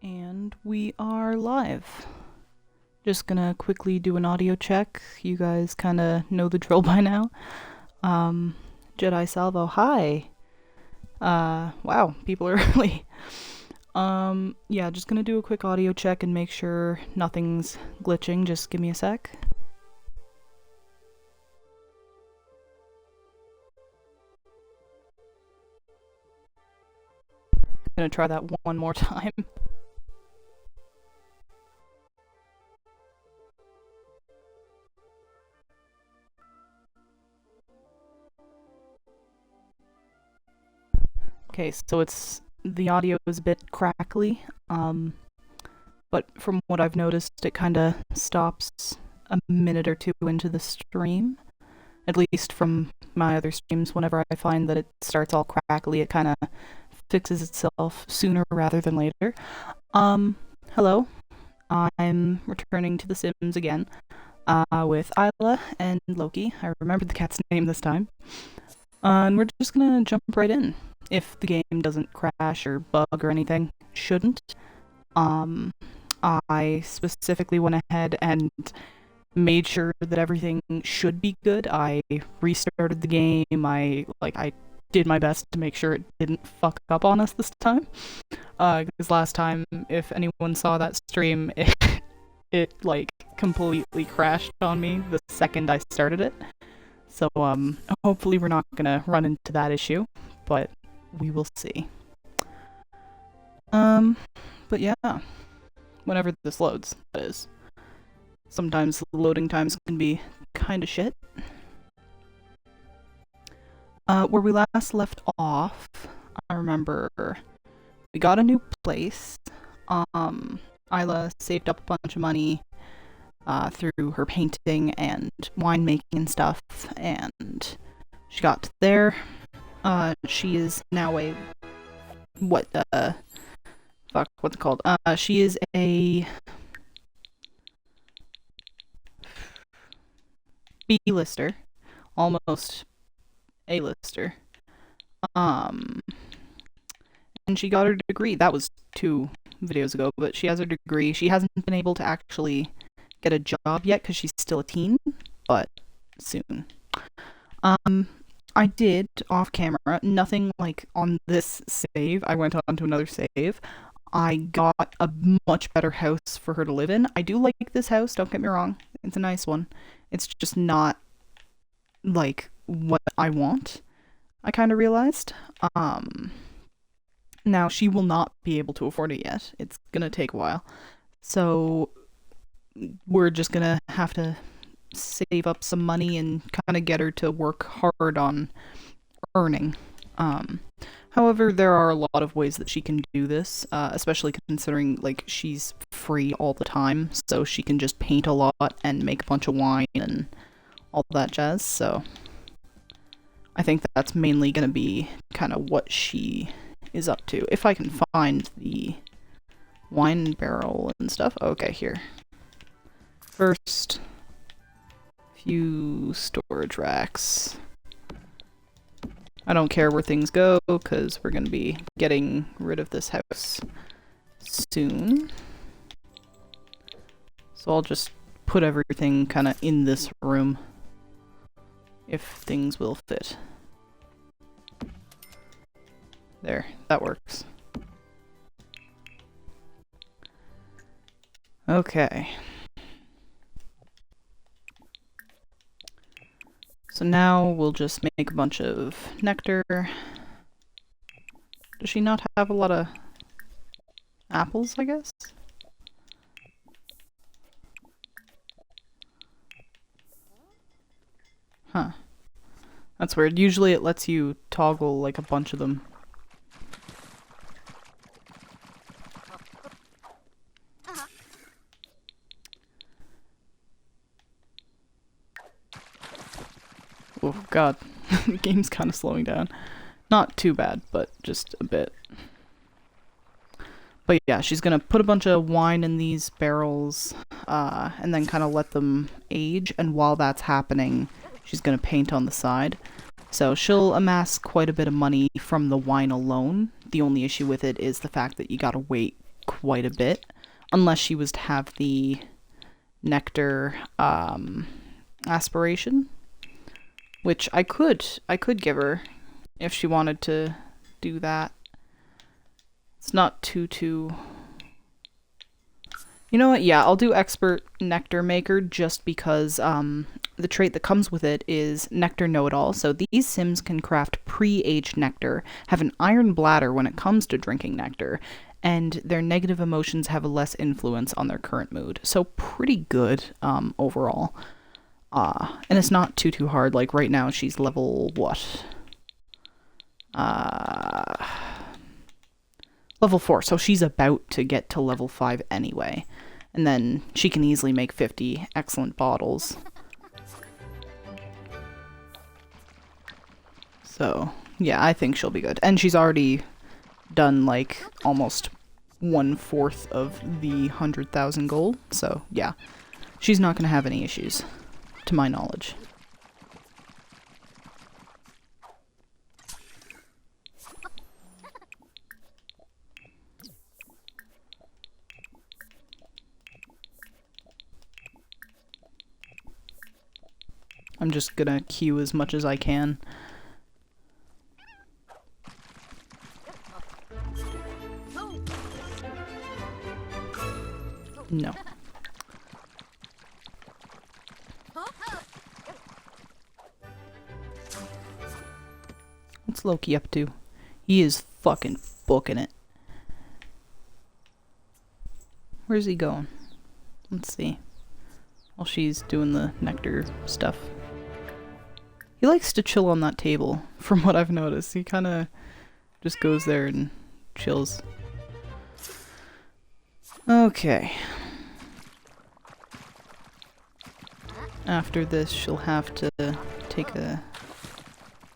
And we are live. Just gonna quickly do an audio check. You guys kinda know the drill by now. Jedi Salvo, hi! Wow, people are early. Yeah, just gonna do a quick audio check and make sure nothing's glitching. Just give me a sec. Gonna try that one more time. Okay, so the audio is a bit crackly, but from what I've noticed, it kinda stops a minute or two into the stream. At least from my other streams, whenever I find that it starts all crackly, it kinda fixes itself sooner rather than later. Hello. I'm returning to The Sims again, with Isla and Loki. I remembered the cat's name this time. And we're just gonna jump right in. If the game doesn't crash or bug or anything, shouldn't. I specifically went ahead and made sure that everything should be good. I restarted the game. I did my best to make sure it didn't fuck up on us this time. Because last time, if anyone saw that stream, it like completely crashed on me the second I started it. So hopefully we're not gonna run into that issue, but we will see. But yeah, whenever this loads, that is. Sometimes the loading times can be kinda shit. Where we last left off, I remember we got a new place. Isla saved up a bunch of money through her painting and winemaking and stuff, and she got there. She is now a what's it called? She is a B-lister, almost A-lister. And she got her degree. That was 2 videos ago, but she has her degree. She hasn't been able to actually get a job yet because she's still a teen, but soon. I did, off camera, nothing like on this save. I went on to another save. I got a much better house for her to live in. I do like this house, don't get me wrong. It's a nice one. It's just not, like, what I want, I kind of realized. Now, she will not be able to afford it yet. It's gonna take a while. So, we're just gonna have to save up some money and kind of get her to work hard on earning. However, there are a lot of ways that she can do this, especially considering like she's free all the time, so she can just paint a lot and make a bunch of wine and all that jazz. So I think that's mainly going to be kind of what she is up to. If I can find the wine barrel and stuff. Okay, here. First, few storage racks. I don't care where things go, because we're going to be getting rid of this house soon. So I'll just put everything kind of in this room, if things will fit. There, that works. Okay. So now we'll just make a bunch of nectar. Does she not have a lot of apples, I guess? Huh. That's weird. Usually it lets you toggle like a bunch of them. Oh god, the game's kind of slowing down. Not too bad, but just a bit. But yeah, she's gonna put a bunch of wine in these barrels, and then kind of let them age, and while that's happening, she's gonna paint on the side. So she'll amass quite a bit of money from the wine alone. The only issue with it is the fact that you gotta wait quite a bit, unless she was to have the nectar aspiration, which I could give her if she wanted to do that. It's not too... You know what? Yeah, I'll do Expert Nectar Maker just because the trait that comes with it is Nectar Know-It-All. So these Sims can craft pre-aged nectar, have an iron bladder when it comes to drinking nectar, and their negative emotions have a less influence on their current mood. So pretty good overall. And it's not too hard. Like right now she's level what? Level 4, so she's about to get to level 5 anyway. And then she can easily make 50 excellent bottles. So, yeah, I think she'll be good. And she's already done, like, almost 1/4 of the 100,000 goal. So, yeah, she's not going to have any issues, to my knowledge. I'm just gonna queue as much as I can. No. What's Loki up to? He is fucking booking it. Where's he going? Let's see. While she's doing the nectar stuff. He likes to chill on that table, from what I've noticed. He kind of just goes there and chills. Okay. After this, she'll have to take a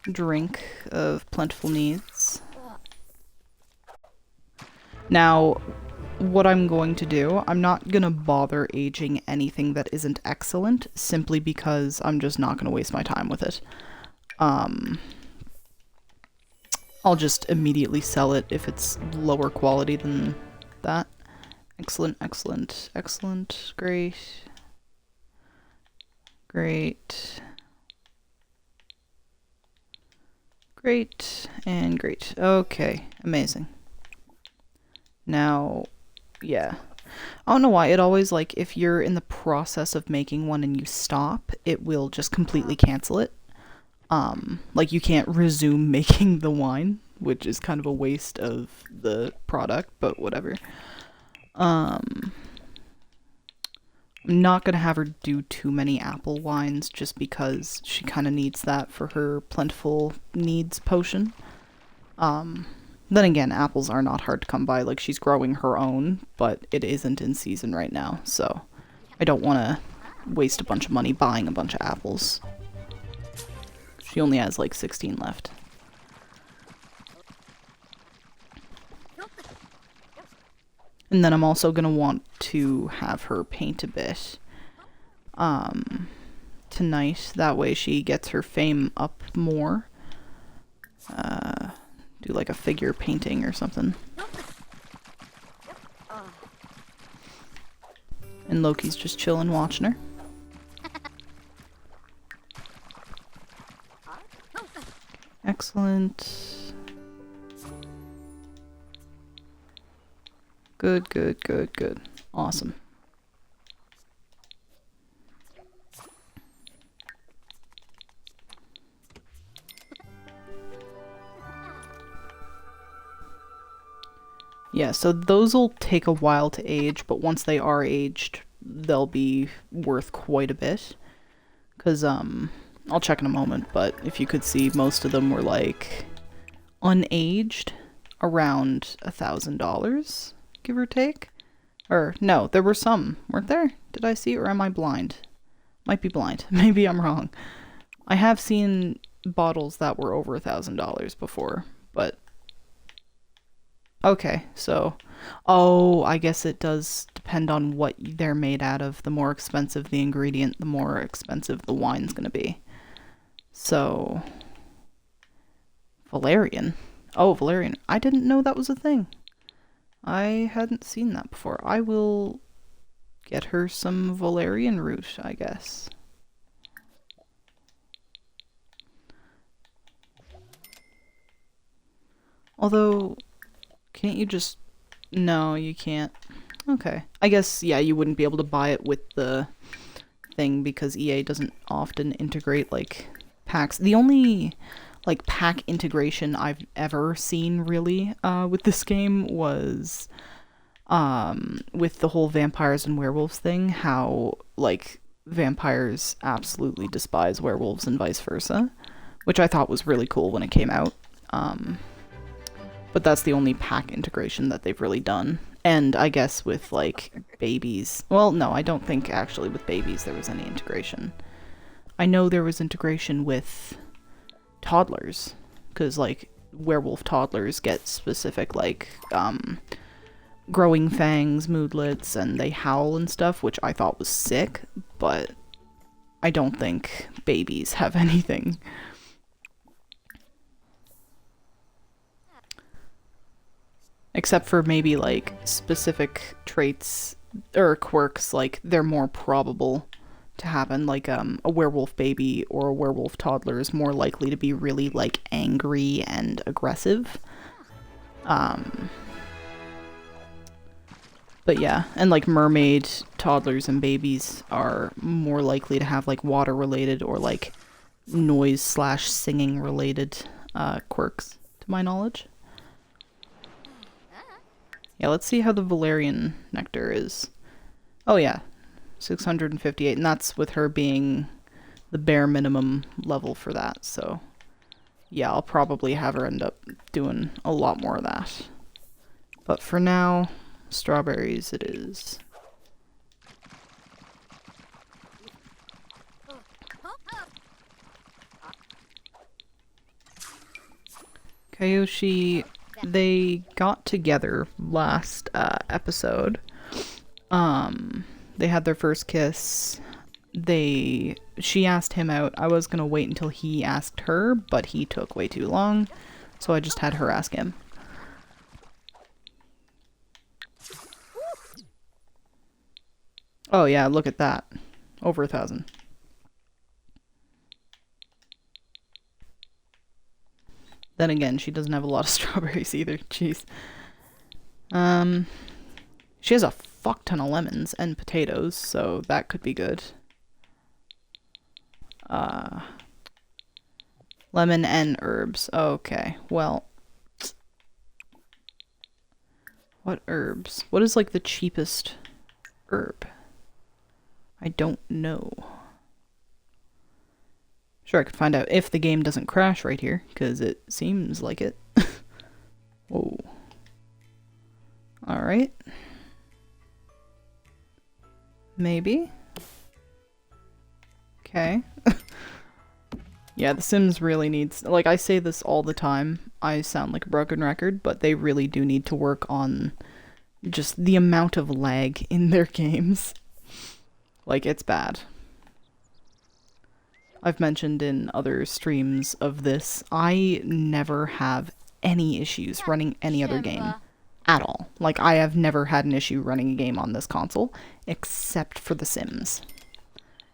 drink of Plentiful Needs. Now, what I'm going to do, I'm not going to bother aging anything that isn't excellent, simply because I'm just not going to waste my time with it. I'll just immediately sell it if it's lower quality than that. Excellent, excellent, excellent, great. Great. Great, and great. Okay, amazing. Now, yeah. I don't know why, it always, like, if you're in the process of making one and you stop, it will just completely cancel it. Like, you can't resume making the wine, which is kind of a waste of the product, but whatever. I'm not gonna have her do too many apple wines, just because she kind of needs that for her Plentiful Needs potion. Then again, apples are not hard to come by. Like, she's growing her own, but it isn't in season right now, so I don't want to waste a bunch of money buying a bunch of apples. She only has like 16 left. And then I'm also going to want to have her paint a bit tonight. That way she gets her fame up more. Do like a figure painting or something. And Loki's just chilling watching her. Excellent. Good, good, good, good. Awesome. Yeah, so those will take a while to age, but once they are aged, they'll be worth quite a bit. Because, I'll check in a moment, but if you could see, most of them were, like, unaged, around $1,000, give or take. Or, no, there were some, weren't there? Did I see, or am I blind? Might be blind. Maybe I'm wrong. I have seen bottles that were over $1,000 before, but... Okay, so... Oh, I guess it does depend on what they're made out of. The more expensive the ingredient, the more expensive the wine's gonna be. So... Valerian. Oh, Valerian. I didn't know that was a thing. I hadn't seen that before. I will get her some valerian root, I guess. Although, can't you just... No, you can't. Okay. I guess, yeah, you wouldn't be able to buy it with the thing because EA doesn't often integrate, like, packs. The only, like, pack integration I've ever seen, really, with this game was, with the whole vampires and werewolves thing, how, like, vampires absolutely despise werewolves and vice versa, which I thought was really cool when it came out. But that's the only pack integration that they've really done. And I guess with, like, babies... Well, no, I don't think actually with babies there was any integration. I know there was integration with toddlers, because, like, werewolf toddlers get specific, like, growing fangs, moodlets, and they howl and stuff, which I thought was sick, but I don't think babies have anything. Except for maybe, like, specific traits or quirks, like, they're more probable to happen. Like, a werewolf baby or a werewolf toddler is more likely to be really, like, angry and aggressive. But yeah, and, like, mermaid toddlers and babies are more likely to have, like, water-related or, like, noise/singing-related quirks, to my knowledge. Yeah, let's see how the valerian nectar is. Oh yeah, 658, and that's with her being the bare minimum level for that, so yeah, I'll probably have her end up doing a lot more of that. But for now, strawberries it is. Kyoshi, they got together last episode. They had their first kiss. She asked him out. I was gonna wait until he asked her, but he took way too long, so I just had her ask him. Oh yeah, look at that. Over 1,000. Then again, she doesn't have a lot of strawberries either. Jeez. She has a fuck ton of lemons and potatoes, so that could be good. Lemon and herbs. Okay, well. What herbs? What is, like, the cheapest herb? I don't know. Sure, I could find out if the game doesn't crash right here, because it seems like it. Whoa. Alright. Maybe. Okay. Yeah, The Sims really needs... Like, I say this all the time. I sound like a broken record, but they really do need to work on just the amount of lag in their games. Like, it's bad. I've mentioned in other streams of this, I never have any issues running any other game at all. Like, I have never had an issue running a game on this console, except for The Sims.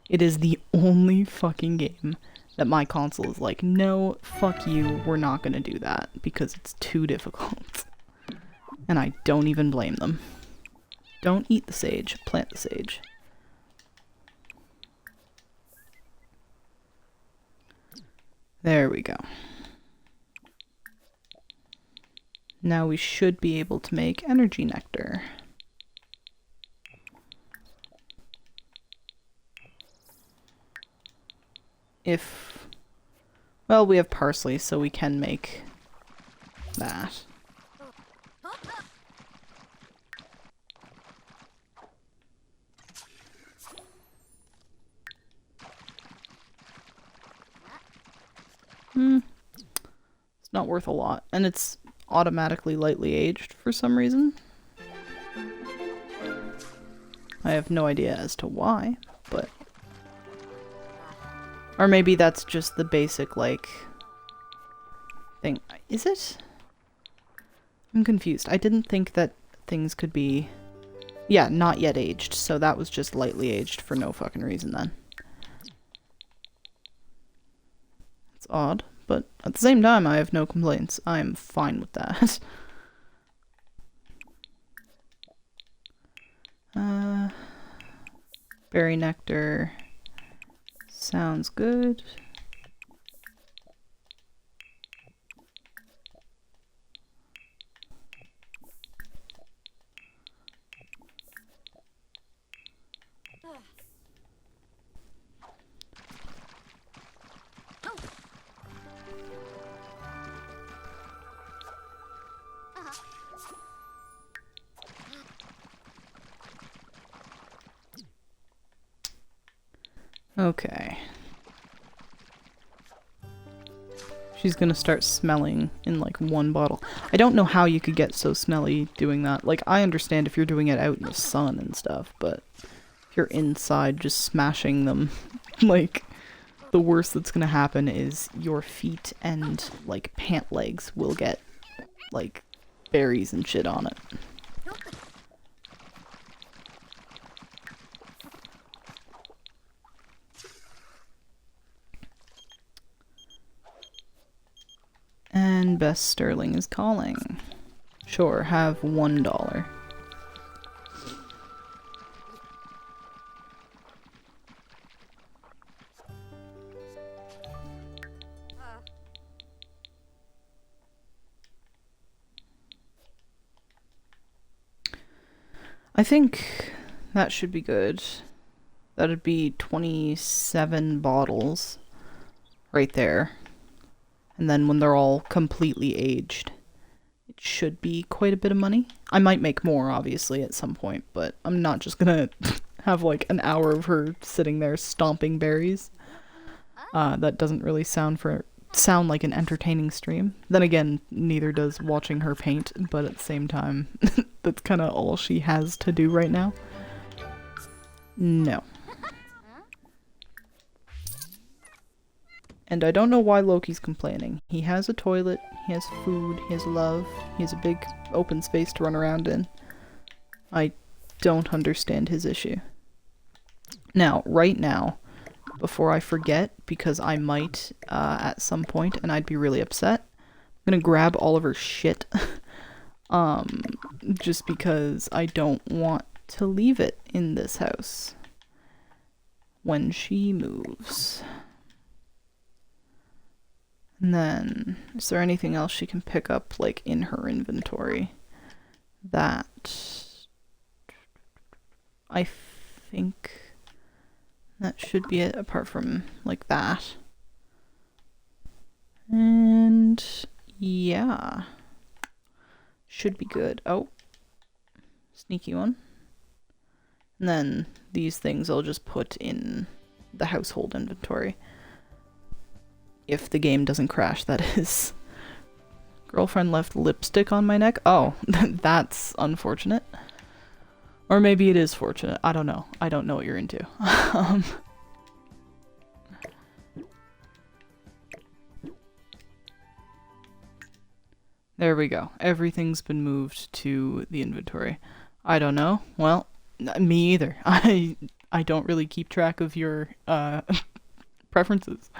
It is the only fucking game that my console is like, no, fuck you, we're not gonna do that, because it's too difficult. And I don't even blame them. Don't eat the sage, plant the sage. There we go. Now we should be able to make energy nectar. If... Well, we have parsley, so we can make that. It's not worth a lot, and it's automatically lightly aged for some reason. I have no idea as to why, but... Or maybe that's just the basic, like, thing. Is it? I'm confused. I didn't think that things could be... Yeah, not yet aged, so that was just lightly aged for no fucking reason then. It's odd, but at the same time, I have no complaints. I'm fine with that. Berry nectar sounds good. Okay. She's gonna start smelling in like one bottle. I don't know how you could get so smelly doing that. Like, I understand if you're doing it out in the sun and stuff, but if you're inside just smashing them, like, the worst that's gonna happen is your feet and, like, pant legs will get, like, berries and shit on it. And Bess Sterling is calling. Sure, have $1. I think that should be good. That'd be 27 bottles right there. And then when they're all completely aged, it should be quite a bit of money. I might make more, obviously, at some point, but I'm not just gonna have like an hour of her sitting there stomping berries. That doesn't really sound like an entertaining stream. Then again, neither does watching her paint, but at the same time, that's kind of all she has to do right now. No. And I don't know why Loki's complaining. He has a toilet, he has food, he has love, he has a big open space to run around in. I don't understand his issue. Now, right now, before I forget, because I might at some point, and I'd be really upset, I'm gonna grab all of her shit. Just because I don't want to leave it in this house when she moves. And then, is there anything else she can pick up, like, in her inventory? That... I think that should be it, apart from, like, that. And... yeah. Should be good. Oh. Sneaky one. And then, these things I'll just put in the household inventory. If the game doesn't crash, that is. Girlfriend left lipstick on my neck? Oh, that's unfortunate. Or maybe it is fortunate. I don't know. I don't know what you're into. There we go. Everything's been moved to the inventory. I don't know. Well, me either. I don't really keep track of your preferences.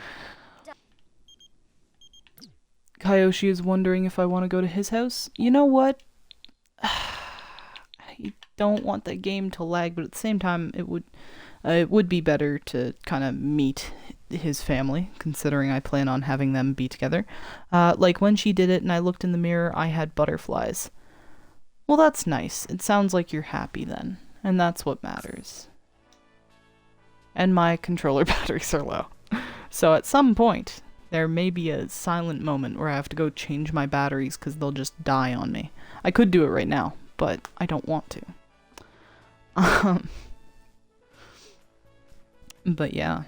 Kyoshi is wondering if I want to go to his house. You know what? I don't want the game to lag, but at the same time, it would be better to kind of meet his family, considering I plan on having them be together. Like when she did it and I looked in the mirror, I had butterflies. Well, that's nice. It sounds like you're happy then, and that's what matters. And my controller batteries are low. So at some point, there may be a silent moment where I have to go change my batteries because they'll just die on me. I could do it right now, but I don't want to. But yeah.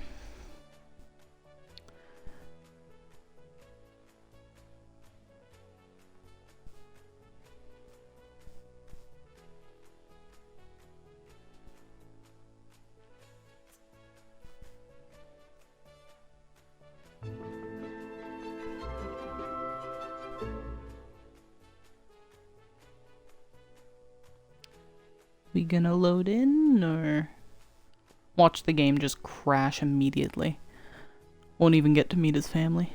we gonna load in, or watch the game just crash immediately? Won't even get to meet his family.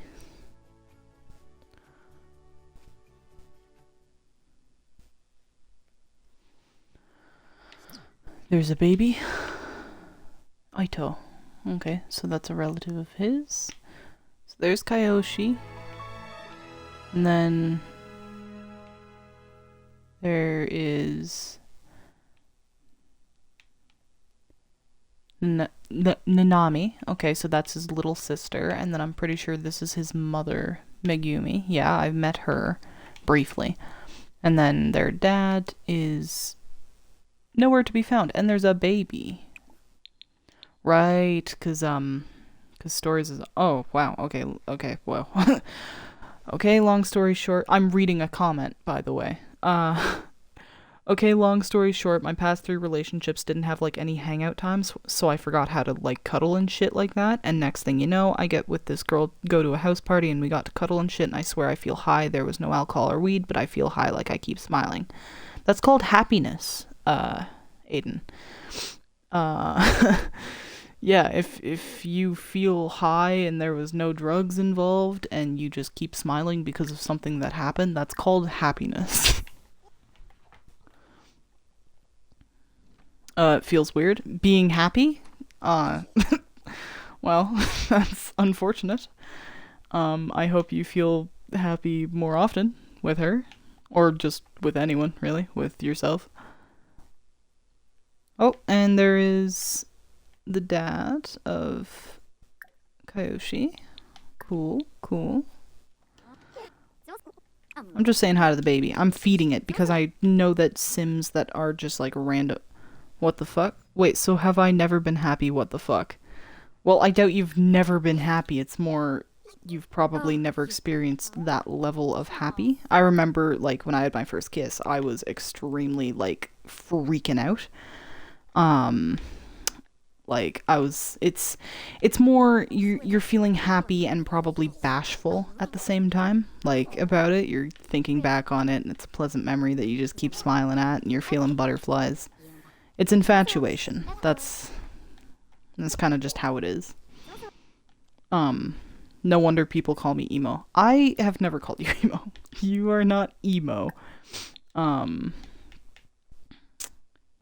There's a baby. Aito. Okay, so that's a relative of his. So there's Kyoshi. And then there is Nanami. Okay, so that's his little sister. And then I'm pretty sure this is his mother, Megumi. Yeah, I've met her briefly. And then their dad is nowhere to be found. And there's a baby. Right, cause Stories is, oh, wow, okay, well. Okay, long story short, I'm reading a comment, by the way. Okay, long story short, my past 3 relationships didn't have, like, any hangout times, so I forgot how to, like, cuddle and shit like that, and next thing you know, I get with this girl, go to a house party, and we got to cuddle and shit, and I swear I feel high. There was no alcohol or weed, but I feel high like I keep smiling. That's called happiness, Aiden. Yeah, if you feel high and there was no drugs involved and you just keep smiling because of something that happened, that's called happiness. It feels weird. Being happy? Well, that's unfortunate. I hope you feel happy more often with her. Or just with anyone, really. With yourself. Oh, and there is the dad of Kyoshi. Cool. I'm just saying hi to the baby. I'm feeding it because I know that Sims that are just like random. What the fuck? Wait, so have I never been happy? What the fuck? Well, I doubt you've never been happy. It's more you've probably never experienced that level of happy. I remember, like, when I had my first kiss, I was extremely, like, freaking out. Like, it's more, you're feeling happy and probably bashful at the same time, like, about it. You're thinking back on it, and it's a pleasant memory that you just keep smiling at, and you're feeling butterflies. It's infatuation. That's kind of just how it is. No wonder people call me emo. I have never called you emo. You are not emo. You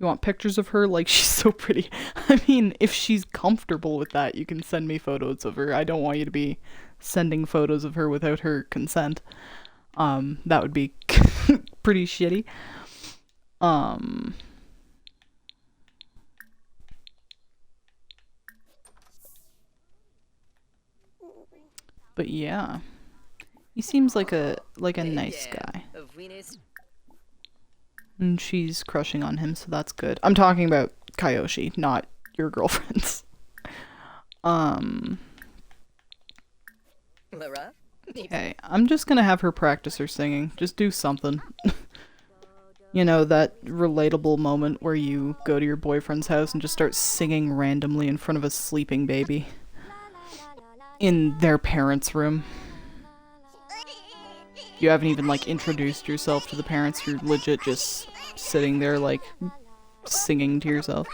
want pictures of her? Like, she's so pretty. I mean, if she's comfortable with that, you can send me photos of her. I don't want you to be sending photos of her without her consent. That would be pretty shitty. But yeah. He seems like a nice guy. And she's crushing on him, so that's good. I'm talking about Kyoshi, not your girlfriends. Okay, I'm just gonna have her practice her singing. Just do something. You know, that relatable moment where you go to your boyfriend's house and just start singing randomly in front of a sleeping baby. In their parents' room. You haven't even, like, introduced yourself to the parents. You're legit just sitting there, like, singing to yourself.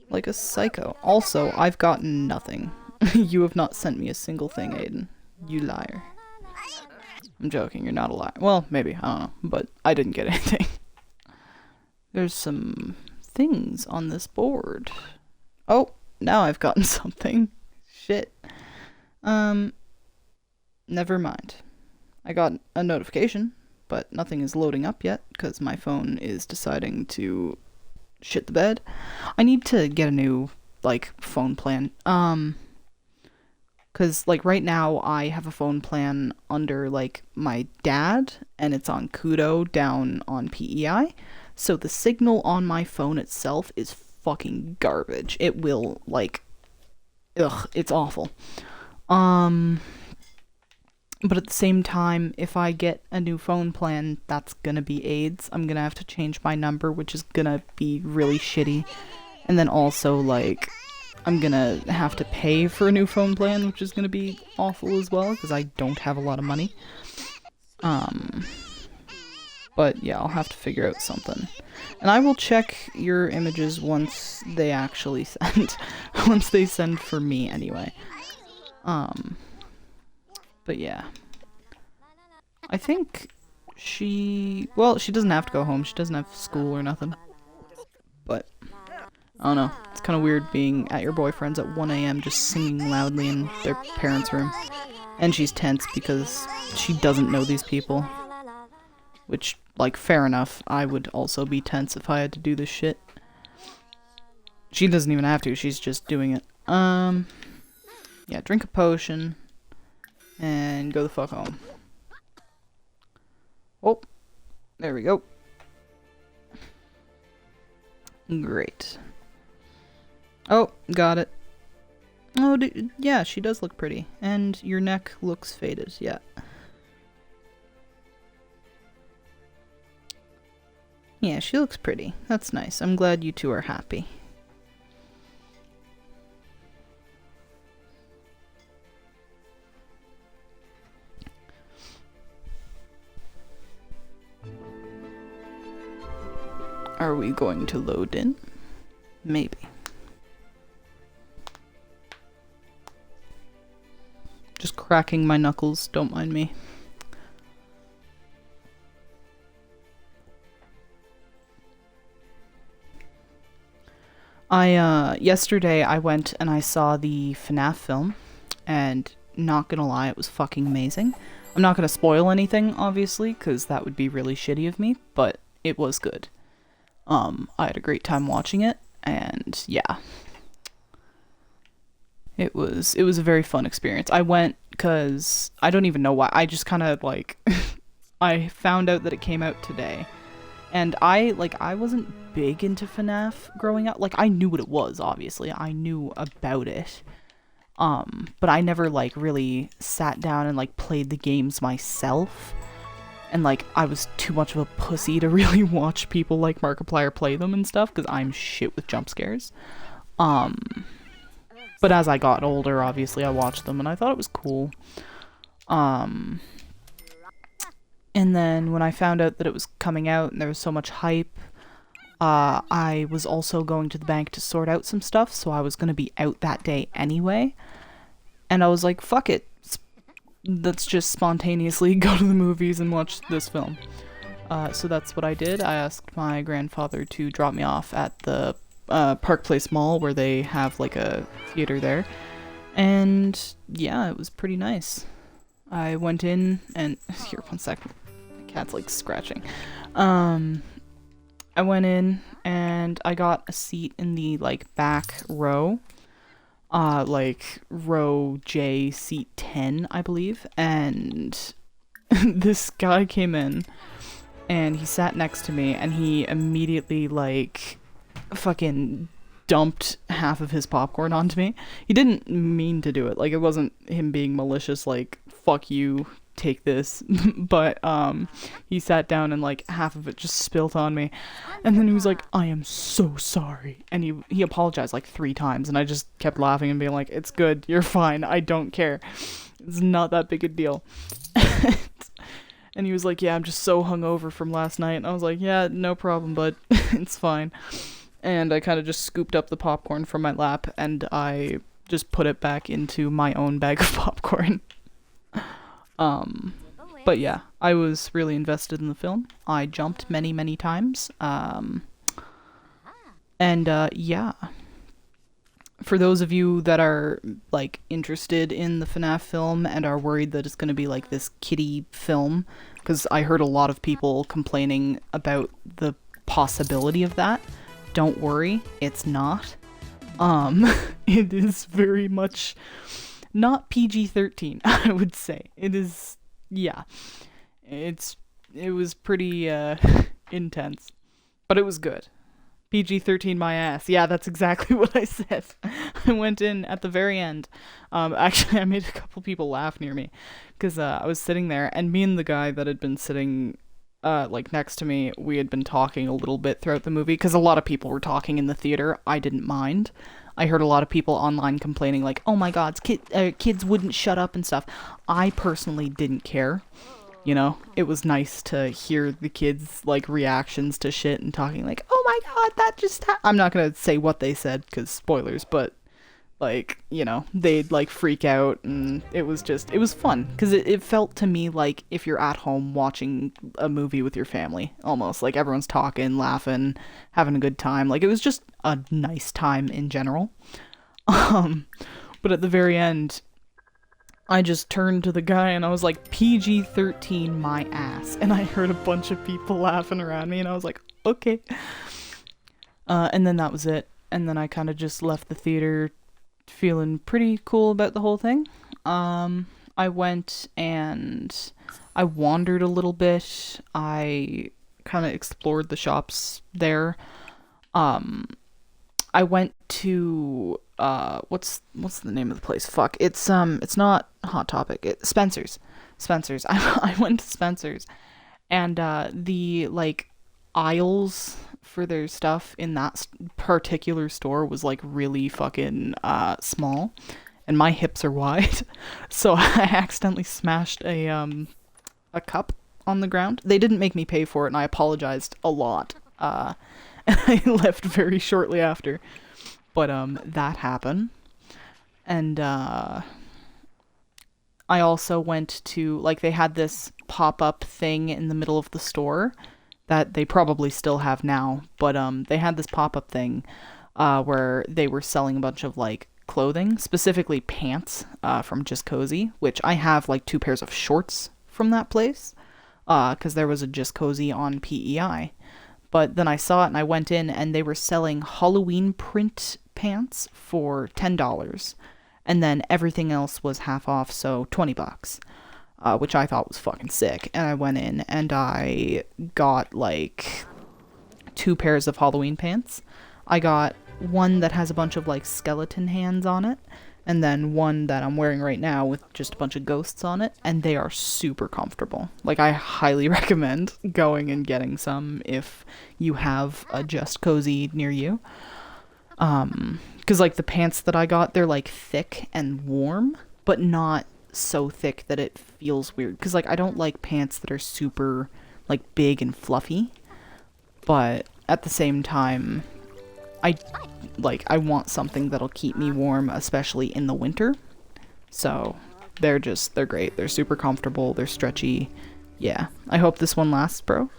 Like a psycho. Also, I've gotten nothing. You have not sent me a single thing, Aiden. You liar. I'm joking, you're not a liar. Well, maybe, I don't know. But I didn't get anything. There's some things on this board. Oh, now I've gotten something. Shit. Never mind. I got a notification, but nothing is loading up yet, because my phone is deciding to shit the bed. I need to get a new, like, phone plan. Because, like, right now I have a phone plan under, like, my dad, and it's on Kudo down on PEI. So the signal on my phone itself is fucking garbage. It will, like, ugh, it's awful. But at the same time, if I get a new phone plan, that's gonna be AIDS. I'm gonna have to change my number, which is gonna be really shitty. And then also, like, I'm gonna have to pay for a new phone plan, which is gonna be awful as well, because I don't have a lot of money. But yeah, I'll have to figure out something. And I will check your images once they actually send. Once they send for me, anyway. But yeah. I think well, she doesn't have to go home. She doesn't have school or nothing. But, I don't know. It's kind of weird being at your boyfriend's at 1 a.m. just singing loudly in their parents' room. And she's tense because she doesn't know these people. Which, like, fair enough. I would also be tense if I had to do this shit. She doesn't even have to. She's just doing it. Yeah, drink a potion. And go the fuck home. Oh, there we go. Great. Oh, got it. Oh, yeah, she does look pretty. And your neck looks faded, yeah. Yeah, she looks pretty. That's nice. I'm glad you two are happy. Are we going to load in? Maybe. Just cracking my knuckles, don't mind me. Yesterday I went and I saw the FNAF film, and not gonna lie, it was fucking amazing. I'm not gonna spoil anything, obviously, because that would be really shitty of me, but it was good. I had a great time watching it, and yeah. It was a very fun experience. I went because I don't even know why. I just kind of, like, I found out that it came out today. And I wasn't big into FNAF growing up. Like, I knew what it was, obviously. I knew about it. But I never, like, really sat down and, like, played the games myself. And, like, I was too much of a pussy to really watch people like Markiplier play them and stuff, because I'm shit with jump scares. But as I got older, obviously, I watched them, and I thought it was cool. And then when I found out that it was coming out and there was so much hype, I was also going to the bank to sort out some stuff, so I was going to be out that day anyway. And I was like, fuck it. Let's just spontaneously go to the movies and watch this film. So that's what I did. I asked my grandfather to drop me off at the Park Place Mall, where they have like a theater there. And yeah, it was pretty nice. I went in and... Here, 1 second. My cat's like scratching. I went in and I got a seat in the like back row. Like row J, seat 10, I believe. And this guy came in and he sat next to me and he immediately like fucking dumped half of his popcorn onto me. He didn't mean to do it. Like, it wasn't him being malicious, like, fuck you, take this. But, he sat down and, like, half of it just spilt on me. And then he was like, I am so sorry. And he apologized, like, 3 times. And I just kept laughing and being like, it's good, you're fine, I don't care. It's not that big a deal. And he was like, yeah, I'm just so hungover from last night. And I was like, yeah, no problem, bud. It's fine. And I kind of just scooped up the popcorn from my lap, and I just put it back into my own bag of popcorn. But yeah, I was really invested in the film. I jumped many, many times. Yeah. For those of you that are, like, interested in the FNAF film and are worried that it's going to be, like, this kiddie film, because I heard a lot of people complaining about the possibility of that. Don't worry, it's not. It is very much not PG-13, I would say. It is, yeah. It was pretty, intense. But it was good. PG-13 my ass. Yeah, that's exactly what I said. I went in at the very end. Actually, I made a couple people laugh near me. Because, I was sitting there, and me and the guy that had been sitting like next to me, we had been talking a little bit throughout the movie, because a lot of people were talking in the theater. I didn't mind. I heard a lot of people online complaining like, oh my god, kids wouldn't shut up and stuff. I personally didn't care. You know, it was nice to hear the kids like reactions to shit and talking like, "Oh my god, that just I'm not going to say what they said cuz spoilers, but like, you know, they'd like freak out, and it was fun cuz it felt to me like if you're at home watching a movie with your family, almost like everyone's talking, laughing, having a good time. Like it was just a nice time in general. Um but at the very end, I just turned to the guy and I was like, PG-13 my ass. And I heard a bunch of people laughing around me and I was like, okay. And then that was it. And then I kind of just left the theater feeling pretty cool about the whole thing. I went and I wandered a little bit. I kind of explored the shops there. Um, I went to what's the name of the place? Fuck. It's not Hot Topic. It's Spencer's. Spencer's. I went to Spencer's and the like aisles for their stuff in that particular store was like really fucking small and my hips are wide. So I accidentally smashed a cup on the ground. They didn't make me pay for it and I apologized a lot. And I left very shortly after. But that happened. And I also went to like they had this pop-up thing in the middle of the store that they probably still have now, but they had this pop-up thing where they were selling a bunch of like clothing, specifically pants from Just Cozy, which I have like 2 pairs of shorts from that place because there was a Just Cozy on PEI. But then I saw it and I went in and they were selling Halloween print pants for $10. And then everything else was half off, so $20, which I thought was fucking sick. And I went in and I got like 2 pairs of Halloween pants. I got one that has a bunch of like skeleton hands on it, and then one that I'm wearing right now with just a bunch of ghosts on it, and they are super comfortable. Like, I highly recommend going and getting some if you have a Just Cozy near you. Because, like, the pants that I got, they're, like, thick and warm, but not so thick that it feels weird. Because, like, I don't like pants that are super, like, big and fluffy, but at the same time, I want something that'll keep me warm, especially in the winter. So they're great. They're super comfortable. They're stretchy. Yeah. I hope this one lasts, bro.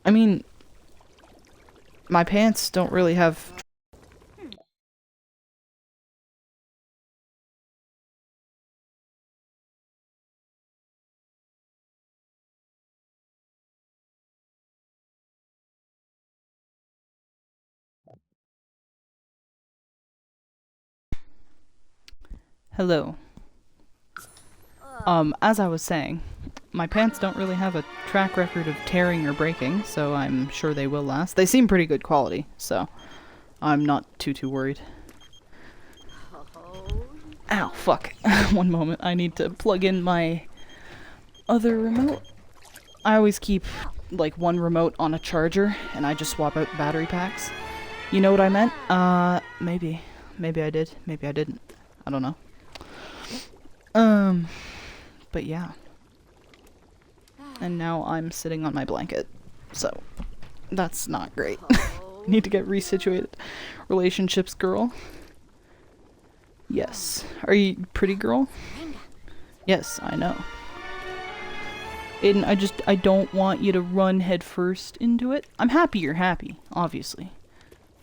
I mean, my pants don't really have... Hello. As I was saying, my pants don't really have a track record of tearing or breaking, so I'm sure they will last. They seem pretty good quality, so I'm not too worried. Ow, fuck. One moment, I need to plug in my other remote. I always keep, like, one remote on a charger, and I just swap out battery packs. You know what I meant? Maybe. Maybe I did. Maybe I didn't. I don't know. But yeah. And now I'm sitting on my blanket, so that's not great. Need to get resituated. Relationships, girl. Yes. Are you pretty girl? Yes, I know. Aiden, I don't want you to run headfirst into it. I'm happy you're happy, obviously.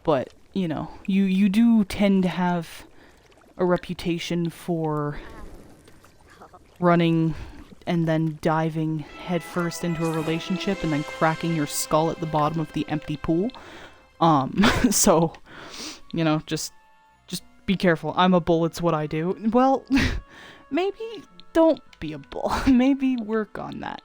But, you know, you do tend to have a reputation for running and then diving headfirst into a relationship and then cracking your skull at the bottom of the empty pool. So, you know, just be careful. I'm a bull, it's what I do. Well, maybe don't be a bull. Maybe work on that.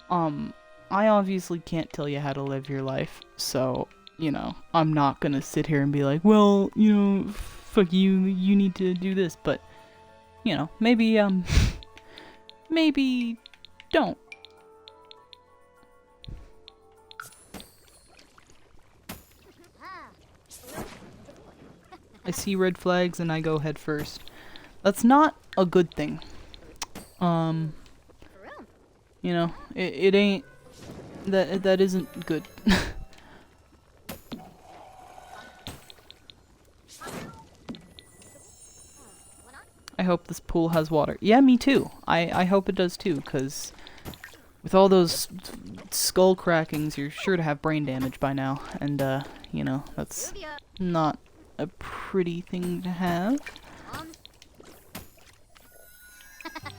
I obviously can't tell you how to live your life, so, you know, I'm not gonna sit here and be like, well, you know, fuck you, you need to do this, but, you know, maybe, maybe don't. I see red flags and I go head first. That's not a good thing. You know, it ain't that isn't good. I hope this pool has water. Yeah, me too. I hope it does too, because with all those skull crackings, you're sure to have brain damage by now. And, you know, that's not a pretty thing to have.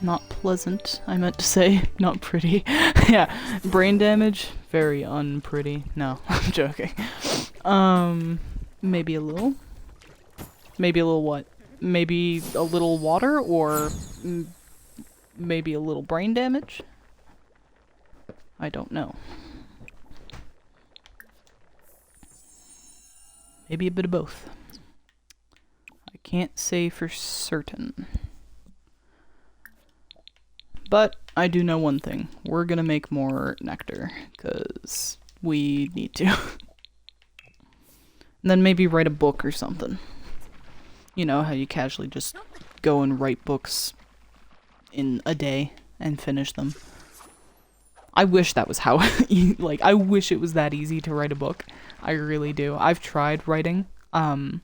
Not pleasant, I meant to say. Not pretty. Yeah, brain damage, very unpretty. No, I'm joking. Maybe a little? Maybe a little what? Maybe a little water, or maybe a little brain damage? I don't know. Maybe a bit of both. I can't say for certain. But I do know one thing. We're gonna make more nectar, because we need to. And then maybe write a book or something. You know, how you casually just go and write books in a day and finish them. I wish that was how, like, I wish it was that easy to write a book. I really do. I've tried writing. I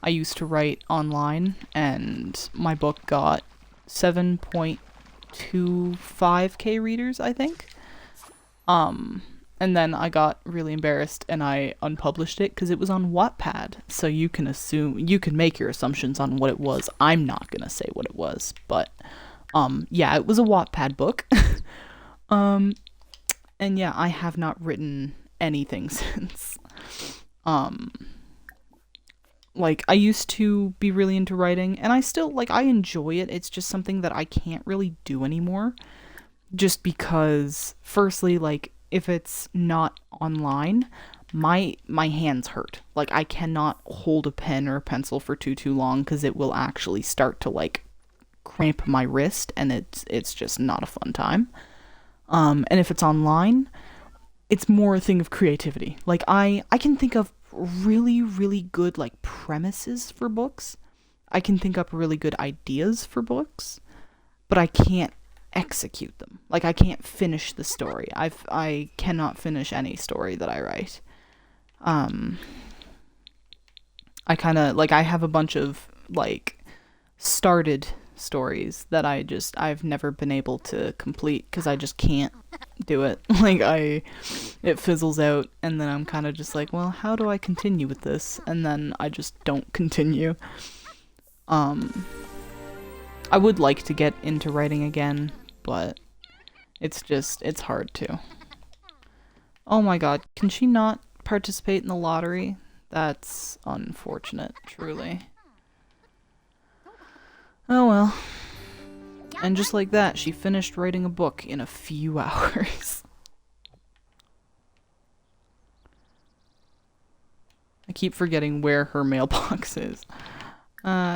used to write online, and my book got 7.25k readers, I think. And then I got really embarrassed and I unpublished it because it was on Wattpad. So you can make your assumptions on what it was. I'm not gonna say what it was, but yeah, it was a Wattpad book. And yeah, I have not written anything since. Like, I used to be really into writing, and I still, like, I enjoy it. It's just something that I can't really do anymore. Just because, firstly, like, if it's not online, my hands hurt. Like, I cannot hold a pen or a pencil for too long, because it will actually start to, like, cramp my wrist, and it's just not a fun time. And if it's online, it's more a thing of creativity. Like, I can think of really, really good, like, premises for books. I can think up really good ideas for books, but I can't execute them. Like, I can't finish the story. I cannot finish any story that I write. I kind of, like, I have a bunch of, like, started stories that I've never been able to complete because I just can't do it. Like, it fizzles out, and then I'm kind of just like, well, how do I continue with this? And then I just don't continue. I would like to get into writing again, but it's hard to. Oh my god, can she not participate in the lottery? That's unfortunate, truly. Oh well. And just like that, she finished writing a book in a few hours. I keep forgetting where her mailbox is.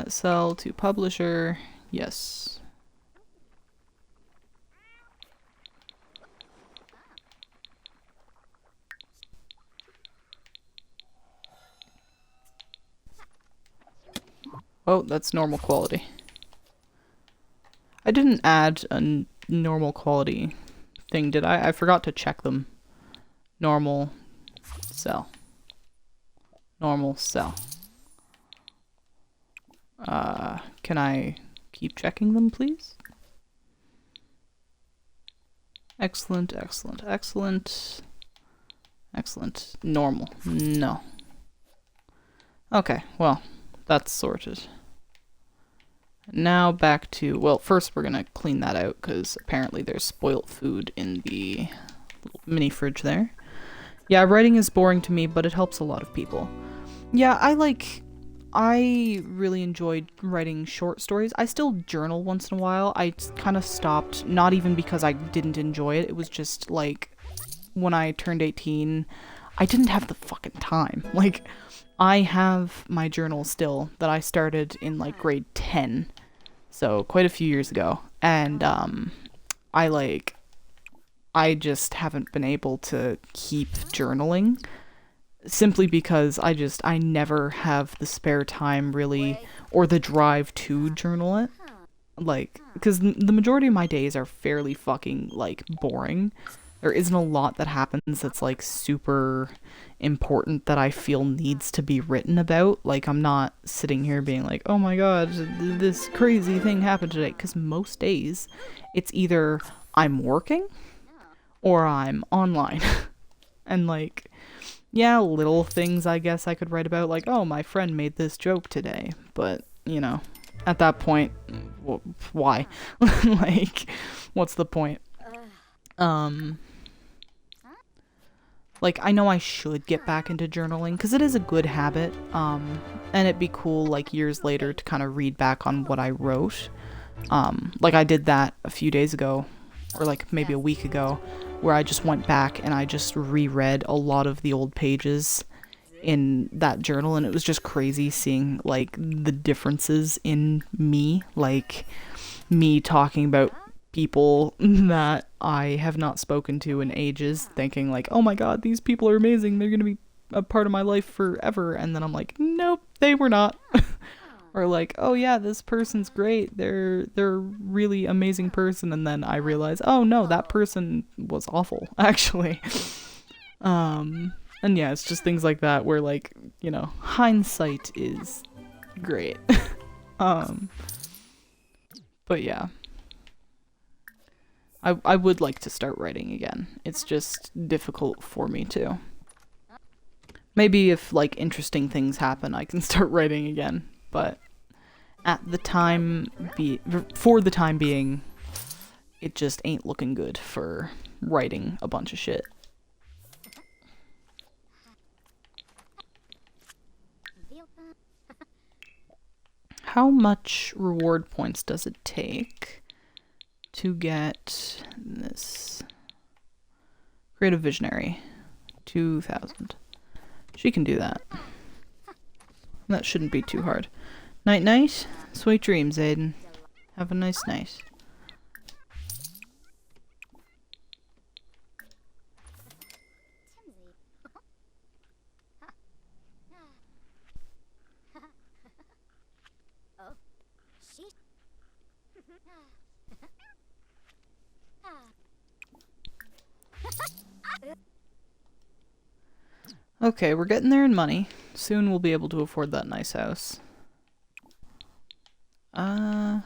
Sell to publisher. Yes. Oh, that's normal quality. I didn't add a normal quality thing, did I? I forgot to check them. Normal, sell. Normal, sell. Can I keep checking them, please? Excellent, excellent, excellent. Excellent. Normal. No. Okay, well, that's sorted. Now back to, well, first we're gonna clean that out because apparently there's spoilt food in the little mini fridge there. Yeah, writing is boring to me, but it helps a lot of people. Yeah, I really enjoyed writing short stories. I still journal once in a while. I kind of stopped, not even because I didn't enjoy it. It was just like when I turned 18, I didn't have the fucking time. Like, I have my journal still that I started in like grade 10. So quite a few years ago. And I just haven't been able to keep journaling simply because I never have the spare time really or the drive to journal it. Like, because the majority of my days are fairly fucking, like, boring. There isn't a lot that happens that's, like, super important that I feel needs to be written about. Like, I'm not sitting here being like, oh my god, this crazy thing happened today. Because most days, it's either I'm working or I'm online. And, like, yeah, little things I guess I could write about, like, oh, my friend made this joke today. But, you know, at that point, why? Like, what's the point? Like, I know I should get back into journaling, because it is a good habit, and it'd be cool, like, years later to kind of read back on what I wrote. Like, I did that a few days ago, or, like, maybe a week ago, where I just went back and I just reread a lot of the old pages in that journal, and it was just crazy seeing, like, the differences in me, like, me talking about people that I have not spoken to in ages, thinking like, oh my god, these people are amazing, they're gonna be a part of my life forever, and then I'm like, nope, they were not. Or like, oh yeah, this person's great, they're a really amazing person, and then I realize, oh no, that person was awful, actually. And yeah, it's just things like that where, like, you know, hindsight is great. But yeah. I would like to start writing again. It's just difficult for me to. Maybe if, like, interesting things happen, I can start writing again. But for the time being, it just ain't looking good for writing a bunch of shit. How much reward points does it take to get this? Creative Visionary. 2,000. She can do that. That shouldn't be too hard. Night night. Sweet dreams, Aiden. Have a nice night. Okay, we're getting there in money. Soon we'll be able to afford that nice house. I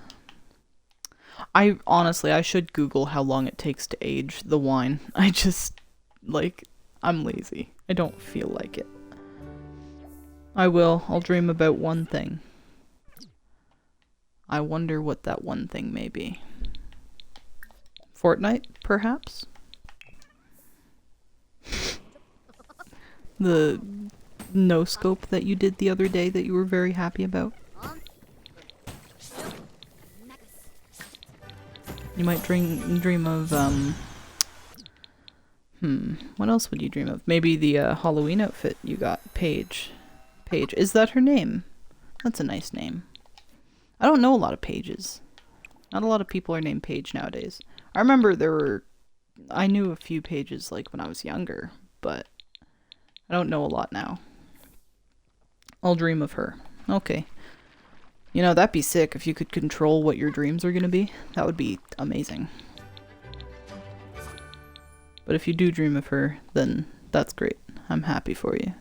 honestly, I should Google how long it takes to age the wine. I just, like, I'm lazy. I don't feel like it. I will. I'll dream about one thing. I wonder what that one thing may be. Fortnite, perhaps? The no-scope that you did the other day that you were very happy about? You might dream of, what else would you dream of? Maybe the Halloween outfit you got, Paige. Paige, is that her name? That's a nice name. I don't know a lot of Paiges. Not a lot of people are named Paige nowadays. I remember I knew a few Paiges, like, when I was younger, but I don't know a lot now. I'll dream of her. Okay. You know, that'd be sick if you could control what your dreams are gonna be. That would be amazing. But if you do dream of her, then that's great. I'm happy for you.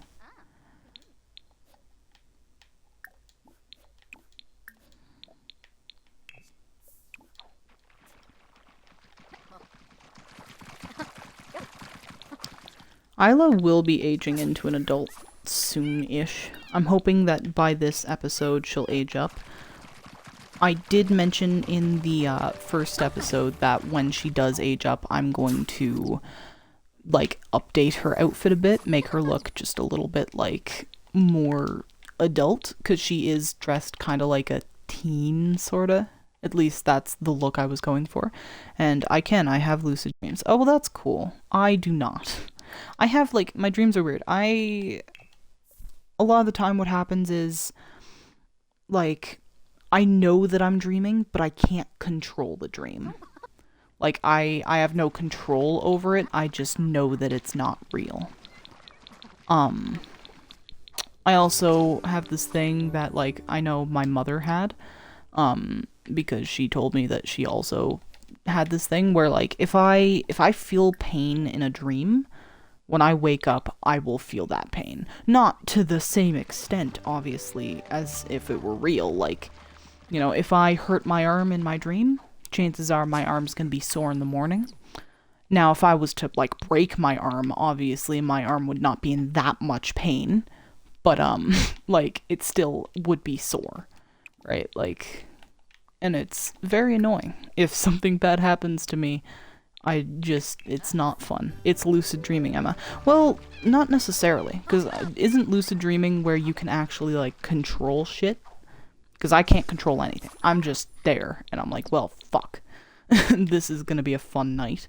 Isla will be aging into an adult soon-ish. I'm hoping that by this episode she'll age up. I did mention in the first episode that when she does age up, I'm going to, like, update her outfit a bit, make her look just a little bit, like, more adult, because she is dressed kind of like a teen, sorta. At least that's the look I was going for. And I have lucid dreams. Oh, well, that's cool. I do not. I have, like, my dreams are weird. A lot of the time what happens is, like, I know that I'm dreaming, but I can't control the dream. Like, I have no control over it, I just know that it's not real. I also have this thing that, like, I know my mother had, because she told me that she also had this thing where like if I feel pain in a dream, when I wake up, I will feel that pain. Not to the same extent, obviously, as if it were real. Like, you know, if I hurt my arm in my dream, chances are my arm's gonna be sore in the morning. Now, if I was to, like, break my arm, obviously my arm would not be in that much pain. But, like, it still would be sore, right? Like, and it's very annoying. If something bad happens to me, it's not fun. It's lucid dreaming, Emma. Well, not necessarily, because isn't lucid dreaming where you can actually, like, control shit? Because I can't control anything. I'm just there, and I'm like, well, fuck. This is gonna be a fun night.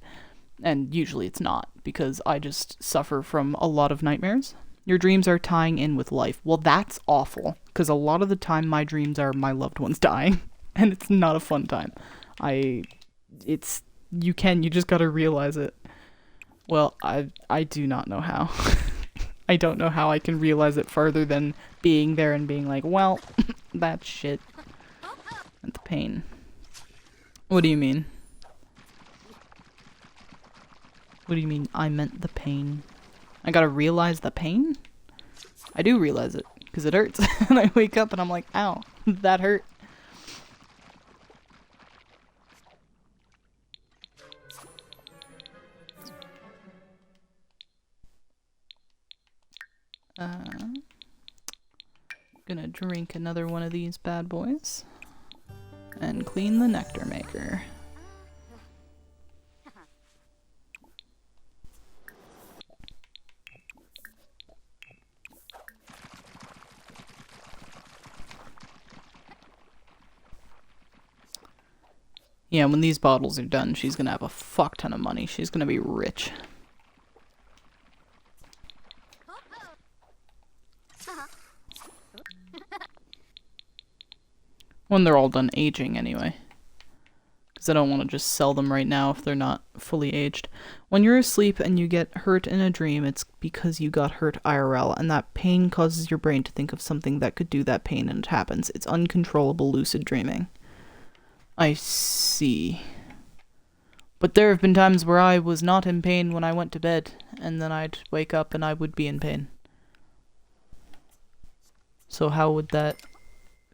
And usually it's not, because I just suffer from a lot of nightmares. Your dreams are tying in with life. Well, that's awful, because a lot of the time my dreams are my loved ones dying, and it's not a fun time. You just gotta realize it. Well, I do not know how. I don't know how I can realize it further than being there and being like, well, that's shit. And the pain. What do you mean? What do you mean I meant the pain? I gotta realize the pain? I do realize it, because it hurts. And I wake up and I'm like, ow, that hurt. Gonna drink another one of these bad boys. And clean the nectar maker. Yeah, when these bottles are done, she's gonna have a fuck ton of money. She's gonna be rich. When they're all done aging, anyway. Because I don't want to just sell them right now if they're not fully aged. When you're asleep and you get hurt in a dream, it's because you got hurt IRL, and that pain causes your brain to think of something that could do that pain, and it happens. It's uncontrollable lucid dreaming. I see. But there have been times where I was not in pain when I went to bed, and then I'd wake up and I would be in pain. So how would that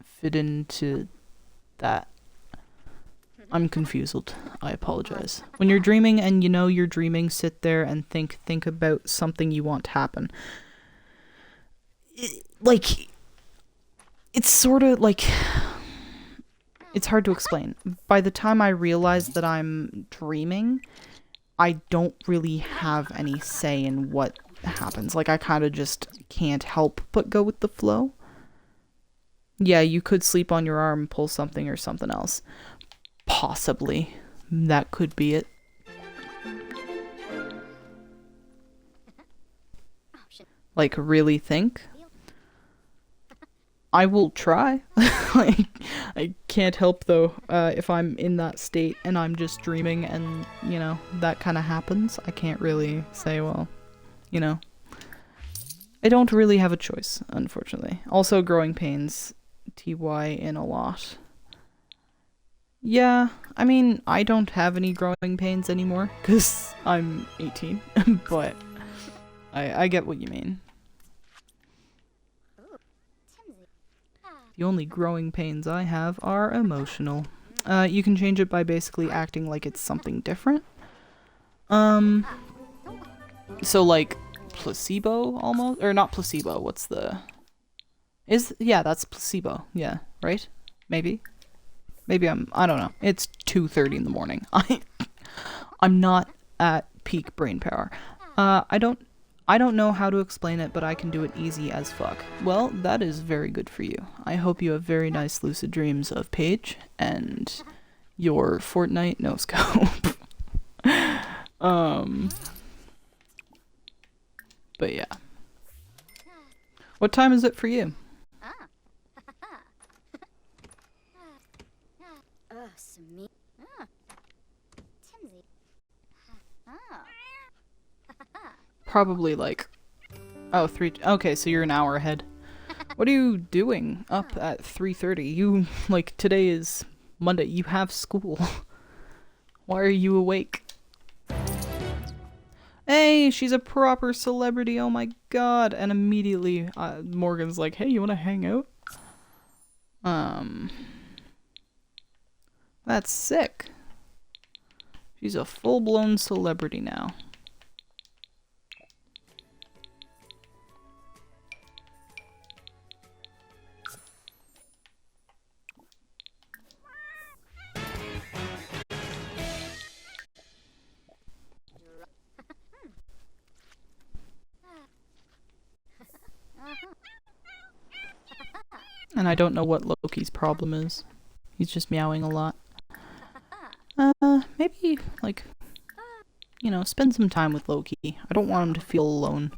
fit into that? I'm confused. I apologize. When you're dreaming and you know you're dreaming, sit there and think about something you want to happen. It's sort of like... It's hard to explain. By the time I realize that I'm dreaming, I don't really have any say in what happens. Like, I kind of just can't help but go with the flow. Yeah, you could sleep on your arm, pull something or something else. Possibly. That could be it. Like, really think? I will try. Like, I can't help though, if I'm in that state and I'm just dreaming and, you know, that kind of happens. I can't really say, well, you know. I don't really have a choice, unfortunately. Also, growing pains TY in a lot. Yeah, I mean, I don't have any growing pains anymore, because I'm 18, but I get what you mean. The only growing pains I have are emotional. You can change it by basically acting like it's something different. So like placebo almost, or not placebo, what's the... Yeah, that's placebo. Yeah, right? Maybe? Maybe I don't know. It's 2:30 in the morning. I'm not at peak brain power. I don't know how to explain it, but I can do it easy as fuck. Well, that is very good for you. I hope you have very nice lucid dreams of Paige and your Fortnite no scope. But yeah. What time is it for you? Probably like... Oh, 3... Okay, so you're an hour ahead. What are you doing up at 3:30? You, like, today is Monday, you have school. Why are you awake? Hey, she's a proper celebrity, oh my god. And immediately, Morgan's like, hey, you wanna hang out? That's sick. She's a full-blown celebrity now. And I don't know what Loki's problem is. He's just meowing a lot. Maybe, like, you know, spend some time with Loki. I don't want him to feel alone.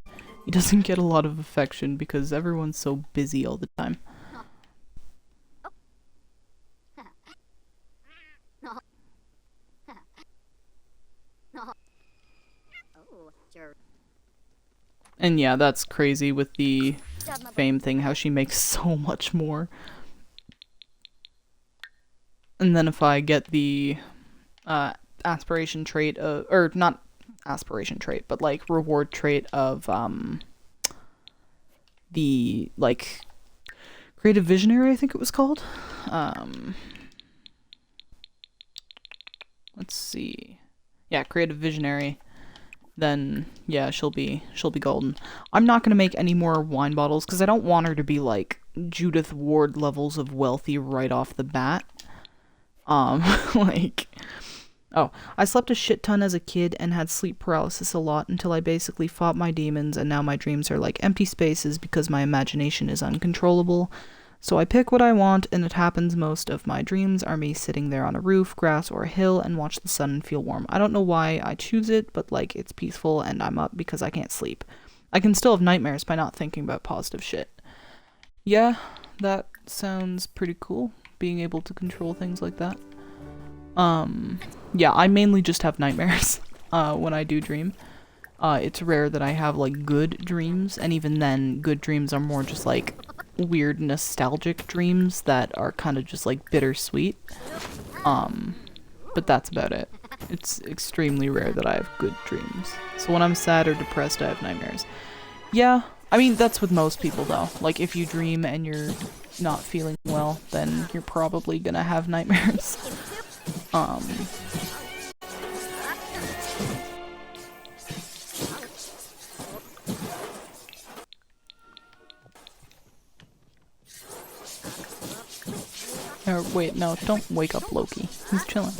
He doesn't get a lot of affection because everyone's so busy all the time. And yeah, that's crazy with the fame thing, how she makes so much more. And then if I get the aspiration trait of, or not aspiration trait, but like reward trait of the like creative visionary, I think it was called. Let's see. Yeah, creative visionary. Then yeah, she'll be golden. I'm not gonna make any more wine bottles because I don't want her to be like Judith Ward levels of wealthy right off the bat. Like, oh, I slept a shit ton as a kid and had sleep paralysis a lot until I basically fought my demons, and now my dreams are like empty spaces because my imagination is uncontrollable. So I pick what I want, and it happens most of my dreams are me sitting there on a roof, grass, or a hill and watch the sun and feel warm. I don't know why I choose it, but like it's peaceful and I'm up because I can't sleep. I can still have nightmares by not thinking about positive shit. Yeah, that sounds pretty cool, being able to control things like that. Yeah, I mainly just have nightmares when I do dream. It's rare that I have like good dreams, and even then, good dreams are more just like weird nostalgic dreams that are kind of just like bittersweet. But that's about it. It's extremely rare that I have good dreams. So when I'm sad or depressed, I have nightmares. Yeah, I mean, that's with most people though. Like if you dream and you're not feeling well, then you're probably gonna have nightmares. Or wait, no, don't wake up Loki. He's chilling.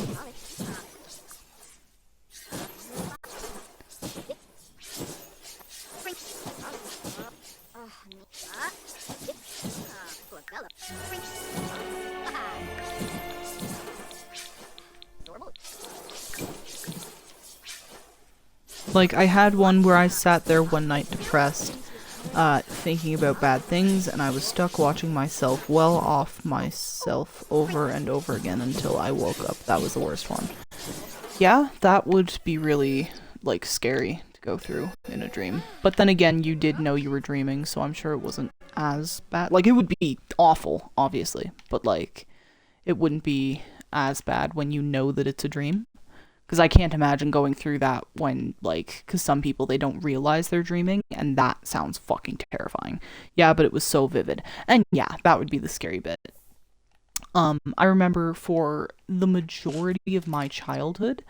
Like, I had one where I sat there one night depressed, thinking about bad things, and I was stuck watching myself well off myself over and over again until I woke up. That was the worst one. Yeah, that would be really, like, scary to go through in a dream. But then again, you did know you were dreaming, so I'm sure it wasn't as bad. Like, it would be awful, obviously, but, like, it wouldn't be as bad when you know that it's a dream. Because I can't imagine going through that when, like, because some people, they don't realize they're dreaming, and that sounds fucking terrifying. Yeah, but it was so vivid. And yeah, that would be the scary bit. I remember for the majority of my childhood,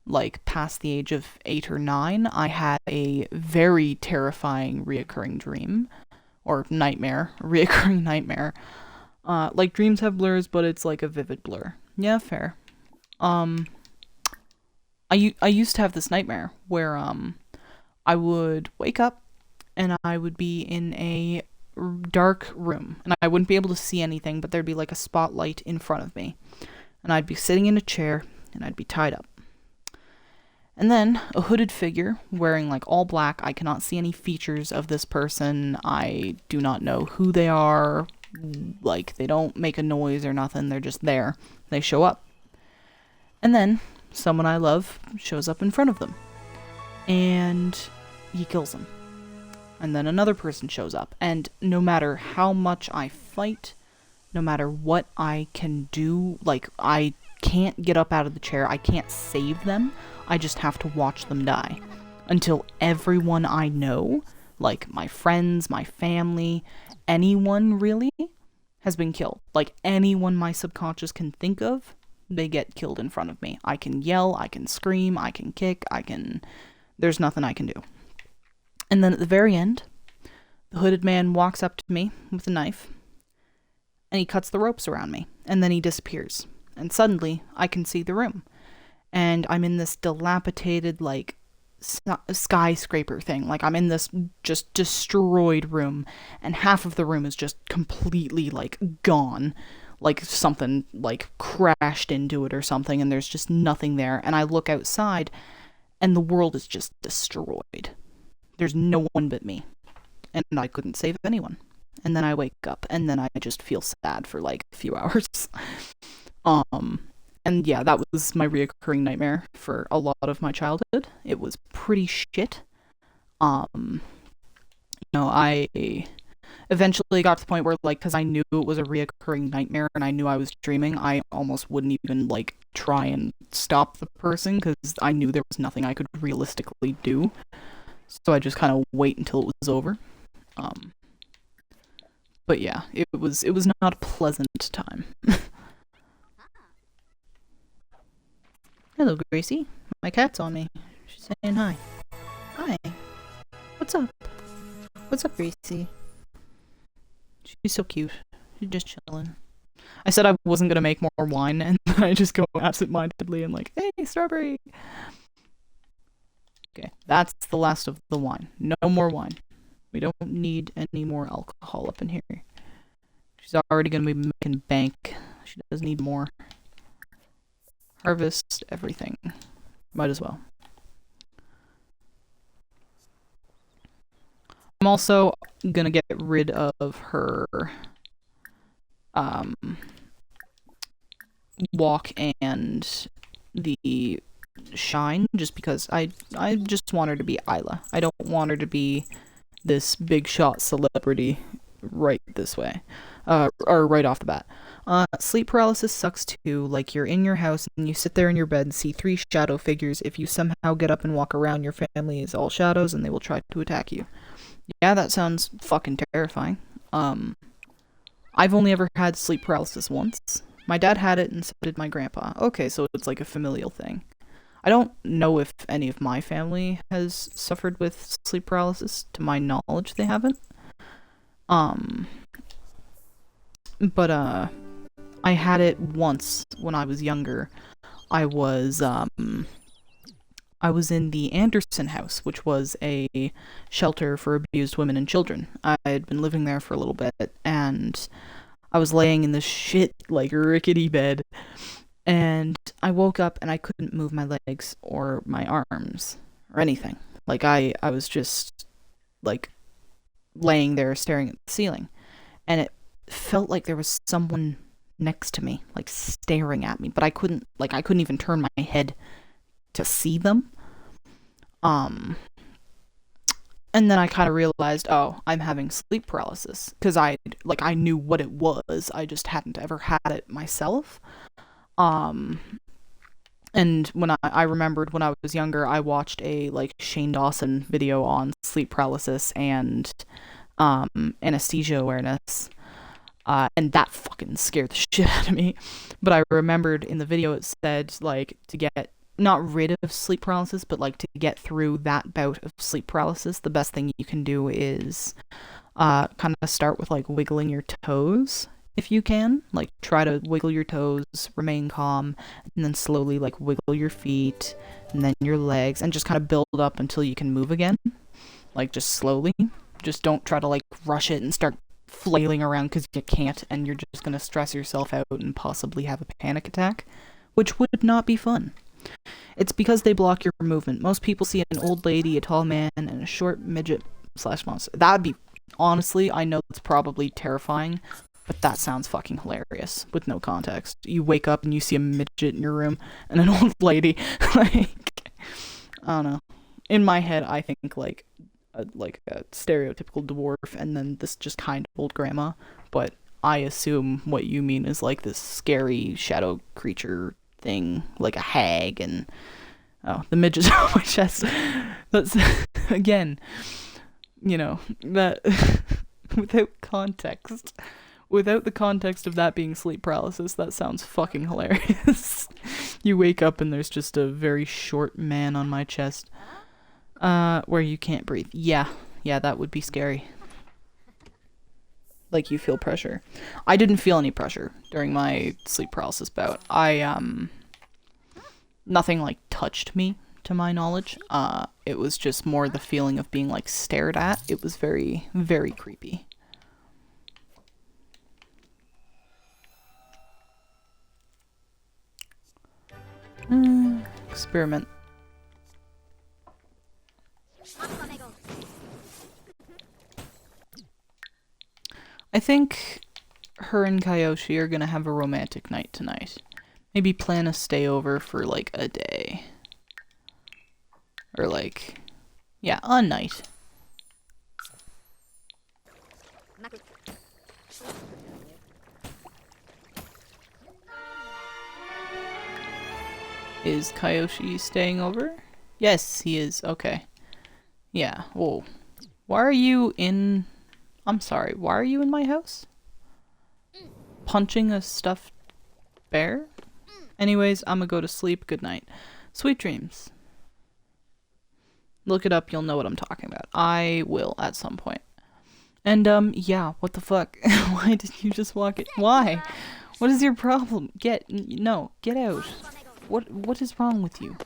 like, past the age of 8 or 9, I had a very terrifying reoccurring dream. Or nightmare. Reoccurring nightmare. Like, dreams have blurs, but it's like a vivid blur. Yeah, fair. I used to have this nightmare where I would wake up and I would be in a dark room and I wouldn't be able to see anything, but there'd be like a spotlight in front of me, and I'd be sitting in a chair and I'd be tied up. And then a hooded figure wearing like all black. I cannot see any features of this person. I do not know who they are. Like, they don't make a noise or nothing. They're just there. They show up. And then someone I love shows up in front of them, and he kills them. And then another person shows up, and no matter how much I fight, no matter what I can do. Like, I can't get up out of the chair, I can't save them, I just have to watch them die. Until everyone I know, like my friends, my family, anyone really, has been killed. Like, anyone my subconscious can think of, they get killed in front of me. I can yell, I can scream, I can kick, there's nothing I can do. And then at the very end, the hooded man walks up to me with a knife, and he cuts the ropes around me, and then he disappears. And suddenly, I can see the room. And I'm in this dilapidated, like, skyscraper thing. Like, I'm in this just destroyed room, and half of the room is just completely, like, gone. Like, something, like, crashed into it or something, and there's just nothing there. And I look outside, and the world is just destroyed. There's no one but me. And I couldn't save anyone. And then I wake up, and then I just feel sad for, like, a few hours. And yeah, that was my reoccurring nightmare for a lot of my childhood. It was pretty shit. I eventually got to the point where, like, because I knew it was a reoccurring nightmare and I knew I was dreaming, I almost wouldn't even, like, try and stop the person because I knew there was nothing I could realistically do. So I just kind of wait until it was over. But yeah, it was not a pleasant time. Hello, Gracie. My cat's on me. She's saying hi. Hi. What's up? What's up, Gracie? She's so cute. She's just chilling. I said I wasn't gonna make more wine, and then I just go absent-mindedly and like, hey, strawberry! Okay, that's the last of the wine. No more wine. We don't need any more alcohol up in here. She's already gonna be making bank. She doesn't need more. Harvest everything. Might as well. I'm also gonna get rid of her walk and the shine, just because I just want her to be Isla. I don't want her to be this big shot celebrity right this way. Or right off the bat. Sleep paralysis sucks too. Like, you're in your house and you sit there in your bed and see 3 shadow figures. If you somehow get up and walk around, your family is all shadows and they will try to attack you. Yeah, that sounds fucking terrifying. I've only ever had sleep paralysis once. My dad had it and so did my grandpa. Okay, so it's like a familial thing. I don't know if any of my family has suffered with sleep paralysis. To my knowledge, they haven't. But I had it once when I was younger. I was in the Anderson House, which was a shelter for abused women and children. I had been living there for a little bit, and I was laying in this shit, like, rickety bed, and I woke up and I couldn't move my legs or my arms or anything. Like, I was just, like, laying there staring at the ceiling, and it felt like there was someone next to me, like, staring at me, but I couldn't even turn my head to see them. And then I kind of realized, oh, I'm having sleep paralysis, because I knew what it was, I just hadn't ever had it myself. And when I remembered when I was younger, I watched a, like, Shane Dawson video on sleep paralysis and anesthesia awareness. And that fucking scared the shit out of me. But I remembered in the video it said, like, to get, not rid of sleep paralysis, but, like, to get through that bout of sleep paralysis, the best thing you can do is kind of start with, like, wiggling your toes, if you can. Like, try to wiggle your toes, remain calm, and then slowly, like, wiggle your feet, and then your legs, and just kind of build up until you can move again. Like, just slowly. Just don't try to, like, rush it and start flailing around because you can't, and you're just going to stress yourself out and possibly have a panic attack, which would not be fun. It's because they block your movement. Most people see an old lady, a tall man, and a short midget / monster. That would be, honestly, I know it's probably terrifying, but that sounds fucking hilarious with no context. You wake up and you see a midget in your room and an old lady. Like, I don't know. In my head, I think like a stereotypical dwarf, and then this just kind of old grandma. But I assume what you mean is like this scary shadow creature thing, like a hag, and oh, the midges on my chest. That's again, you know, that without context, without the context of that being sleep paralysis, that sounds fucking hilarious. You wake up and there's just a very short man on my chest, where you can't breathe. Yeah, that would be scary. Like you feel pressure. I didn't feel any pressure during my sleep paralysis bout. Nothing like touched me, to my knowledge. It was just more the feeling of being like stared at. It was very, very creepy. Experiment. I think her and Kyoshi are gonna have a romantic night tonight. Maybe plan a stay over for like a day. Or like, yeah, a night. Is Kyoshi staying over? Yes, he is. Okay. Yeah. Whoa. Why are you in... I'm sorry. Why are you in my house? Punching a stuffed bear? Anyways, I'm gonna go to sleep. Good night. Sweet dreams. Look it up. You'll know what I'm talking about. I will at some point. And, yeah. What the fuck? Why did you just walk it? Why? What is your problem? No. Get out. What is wrong with you?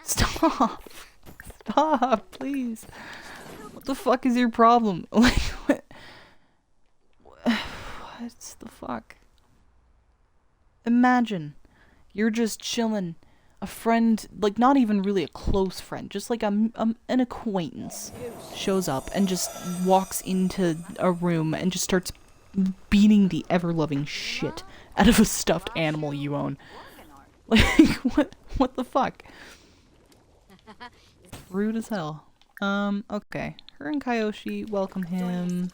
Stop! Stop, please. What the fuck is your problem? Like, what? What the fuck? Imagine you're just chilling. A friend, like not even really a close friend, just like an acquaintance shows up and just walks into a room and just starts beating the ever-loving shit out of a stuffed animal you own. Like, what the fuck? Rude as hell. Okay. Her and Kyoshi, welcome him.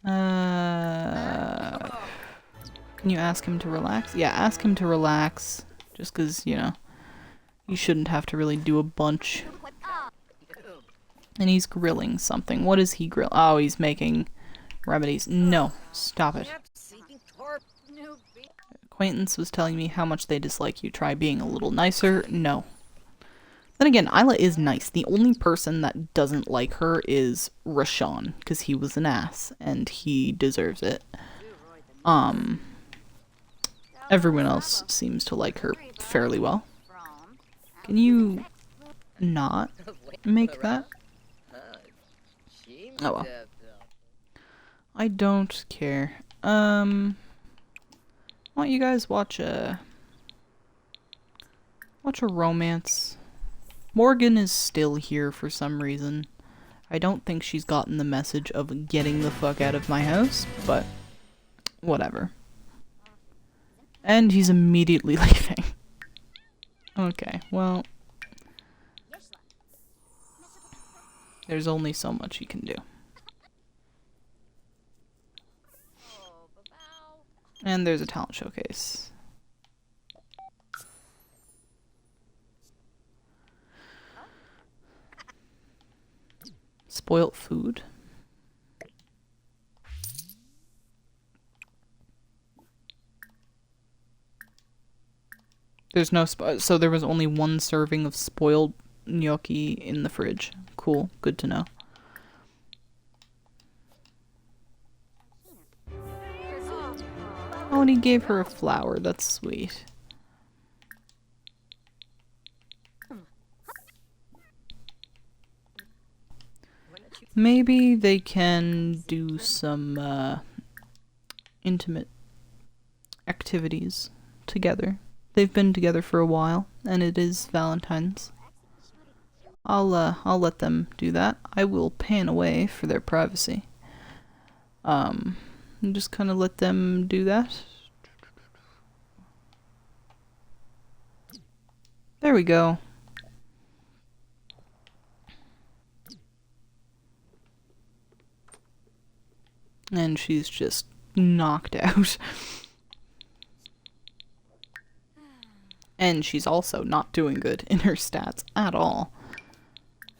Can you ask him to relax? Yeah, ask him to relax. Just cause, you know, you shouldn't have to really do a bunch. And he's grilling something. What is he grill? Oh, he's making remedies. No, stop it. Acquaintance was telling me how much they dislike you. Try being a little nicer. No. Then again, Isla is nice. The only person that doesn't like her is Rashawn, because he was an ass, and he deserves it. Everyone else seems to like her fairly well. Can you not make that? Oh well. I don't care. Why don't you guys watch a romance? Morgan is still here for some reason. I don't think she's gotten the message of getting the fuck out of my house, but whatever. And he's immediately leaving. Okay, well, there's only so much he can do. And there's a talent showcase. Spoilt food? There's no so there was only one serving of spoiled gnocchi in the fridge. Cool, good to know. Oh, and he gave her a flower. That's sweet. Maybe they can do some intimate activities together. They've been together for a while, and it is Valentine's. I'll let them do that. I will pan away for their privacy. And just kind of let them do that. There we go. And she's just knocked out. And she's also not doing good in her stats at all.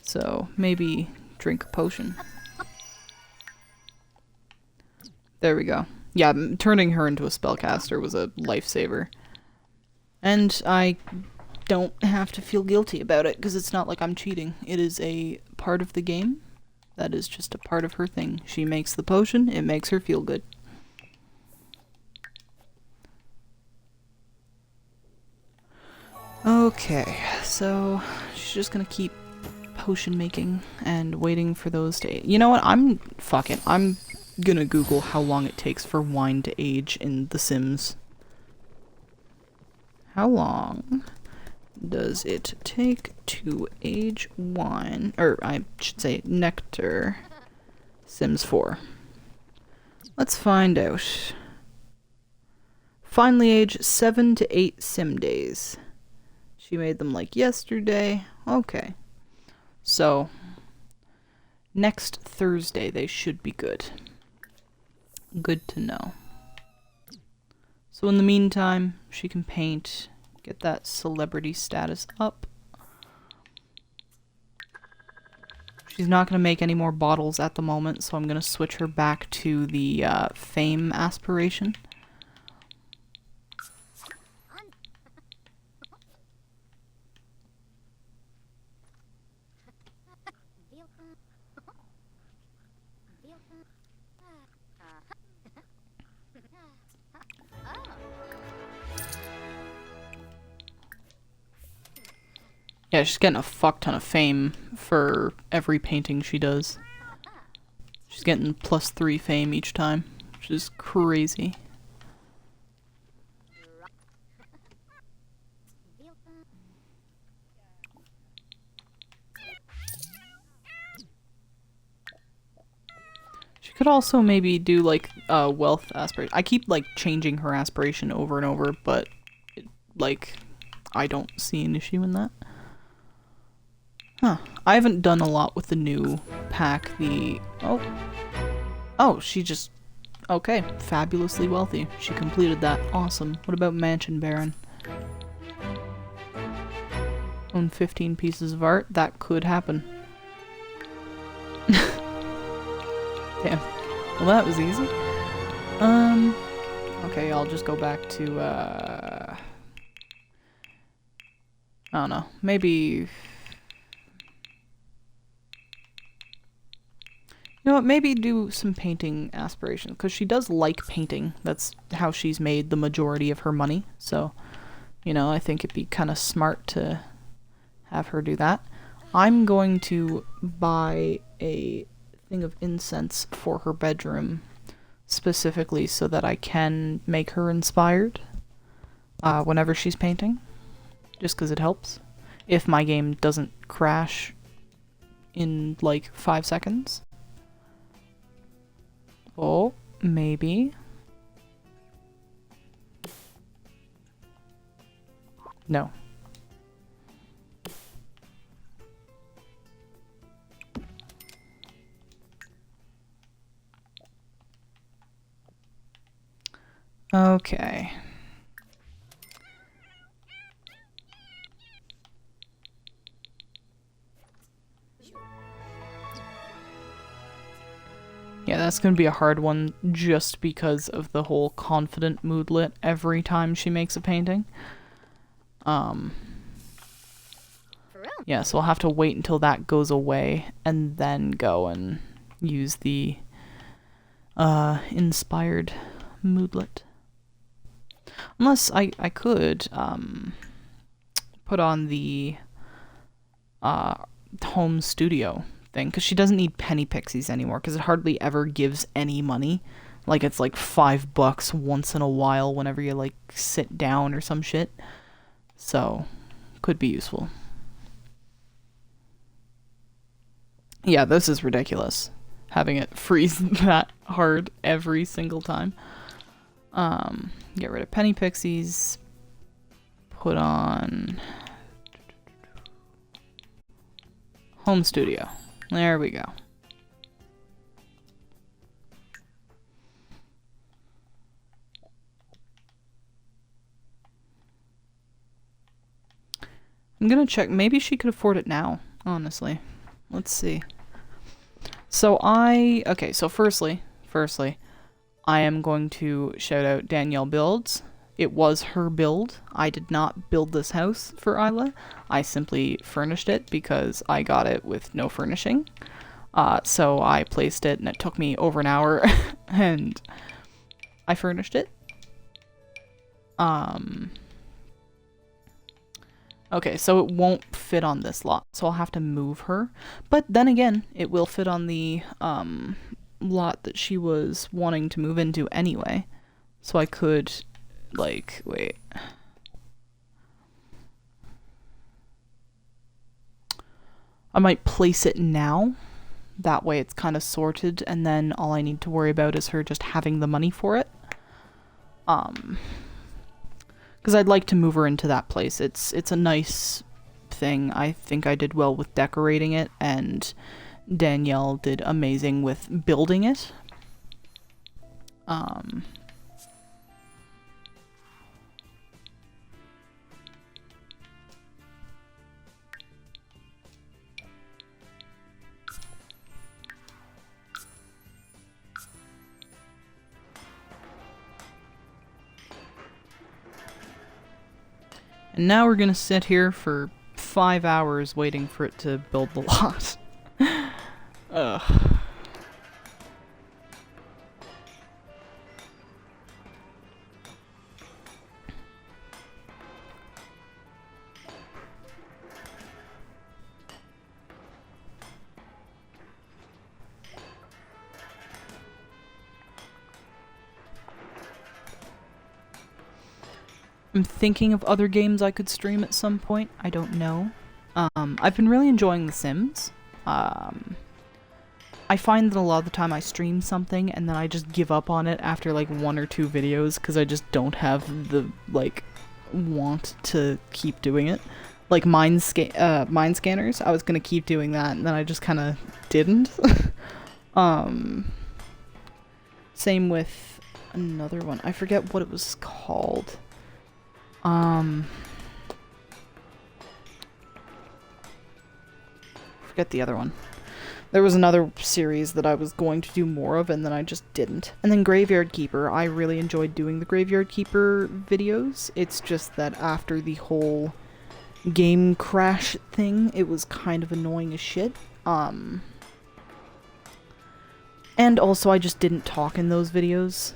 So maybe drink a potion. There we go. Yeah, turning her into a spellcaster was a lifesaver. And I don't have to feel guilty about it, because it's not like I'm cheating. It is a part of the game. That is just a part of her thing. She makes the potion, it makes her feel good. Okay, so she's just gonna keep potion making and waiting for those to... You know what? Fuck it. I'm gonna Google how long it takes for wine to age in The Sims. How long does it take to age wine? Or I should say nectar. Sims 4. Let's find out. Finally age 7 to 8 sim days. She made them like yesterday. Okay. So, next Thursday they should be good. Good to know. So in the meantime, she can paint, get that celebrity status up. She's not going to make any more bottles at the moment, so I'm going to switch her back to the fame aspiration. Yeah, she's getting a fuck ton of fame for every painting she does. She's getting +3 fame each time, which is crazy. She could also maybe do like wealth aspiration. I keep like changing her aspiration over and over, but like I don't see an issue in that. Huh. I haven't done a lot with the new pack. Oh, she just... Okay, fabulously wealthy. She completed that. Awesome. What about Mansion Baron? Own 15 pieces of art? That could happen. Damn. Well, that was easy. Okay, I'll just go back to, I don't know. Maybe... You know what, maybe do some painting aspirations, because she does like painting. That's how she's made the majority of her money, so, you know, I think it'd be kind of smart to have her do that. I'm going to buy a thing of incense for her bedroom, specifically so that I can make her inspired whenever she's painting, just because it helps. If my game doesn't crash in, like, 5 seconds. Oh, maybe. No. Okay. Yeah, that's gonna be a hard one just because of the whole confident moodlet every time she makes a painting. Yeah, so I'll have to wait until that goes away and then go and use the inspired moodlet. Unless I could put on the home studio thing, because she doesn't need penny pixies anymore, because it hardly ever gives any money. Like, it's like $5 once in a while whenever you like sit down or some shit. So, could be useful. Yeah, this is ridiculous, having it freeze that hard every single time. Get rid of penny pixies, put on home studio. There we go. I'm gonna check. Maybe she could afford it now, honestly. Let's see. So okay, so firstly, I am going to shout out Danielle Builds. It was her build. I did not build this house for Isla. I simply furnished it because I got it with no furnishing. So I placed it and it took me over an hour and I furnished it. Okay, so it won't fit on this lot, so I'll have to move her. But then again, it will fit on the lot that she was wanting to move into anyway. So I could, like, wait. I might place it now. That way it's kind of sorted, and then all I need to worry about is her just having the money for it. Because I'd like to move her into that place. It's a nice thing. I think I did well with decorating it, and Danielle did amazing with building it. And now we're gonna sit here for 5 hours waiting for it to build the lot. Ugh. I'm thinking of other games I could stream at some point. I don't know. I've been really enjoying The Sims. I find that a lot of the time I stream something and then I just give up on it after like 1 or 2 videos because I just don't have the like want to keep doing it. Like Mind Scanners, I was gonna keep doing that and then I just kind of didn't. Same with another one. I forget what it was called. Forget the other one. There was another series that I was going to do more of and then I just didn't. And then Graveyard Keeper. I really enjoyed doing the Graveyard Keeper videos. It's just that after the whole game crash thing, it was kind of annoying as shit. And also I just didn't talk in those videos.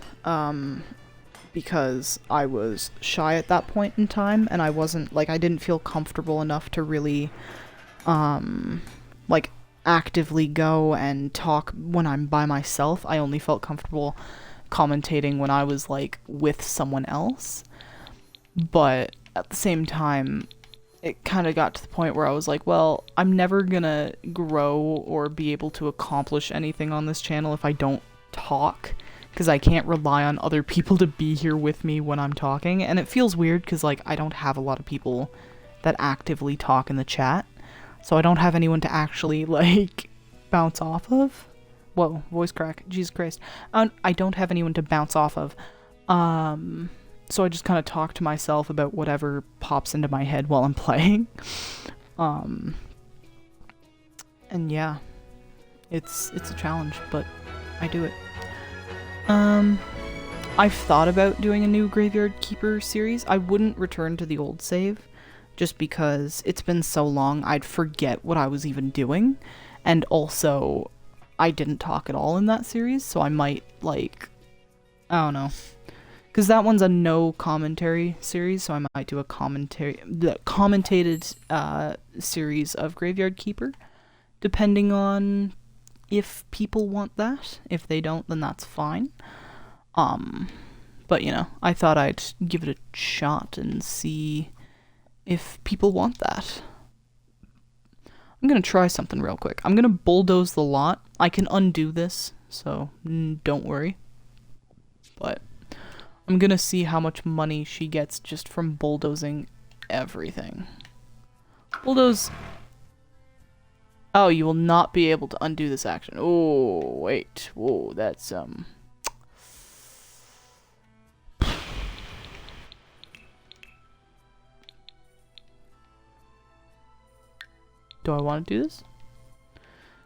Because I was shy at that point in time, and I wasn't, like, I didn't feel comfortable enough to really, like, actively go and talk when I'm by myself. I only felt comfortable commentating when I was, like, with someone else. But at the same time, it kind of got to the point where I was like, well, I'm never gonna grow or be able to accomplish anything on this channel if I don't talk. Because I can't rely on other people to be here with me when I'm talking. And it feels weird because, like, I don't have a lot of people that actively talk in the chat. So I don't have anyone to actually, like, bounce off of. Whoa, voice crack. Jesus Christ. I don't have anyone to bounce off of. So I just kind of talk to myself about whatever pops into my head while I'm playing. And yeah. It's a challenge, but I do it. I've thought about doing a new Graveyard Keeper series. I wouldn't return to the old save, just because it's been so long I'd forget what I was even doing, and also, I didn't talk at all in that series, so I might, like, I don't know. Because that one's a no commentary series, so I might do a commentated series of Graveyard Keeper, depending on if people want that. If they don't, then that's fine. But you know, I thought I'd give it a shot and see if people want that. I'm gonna try something real quick. I'm gonna bulldoze the lot. I can undo this, so don't worry. But I'm gonna see how much money she gets just from bulldozing everything. Bulldoze. Oh, you will not be able to undo this action. Oh, wait. Whoa, that's, Do I want to do this?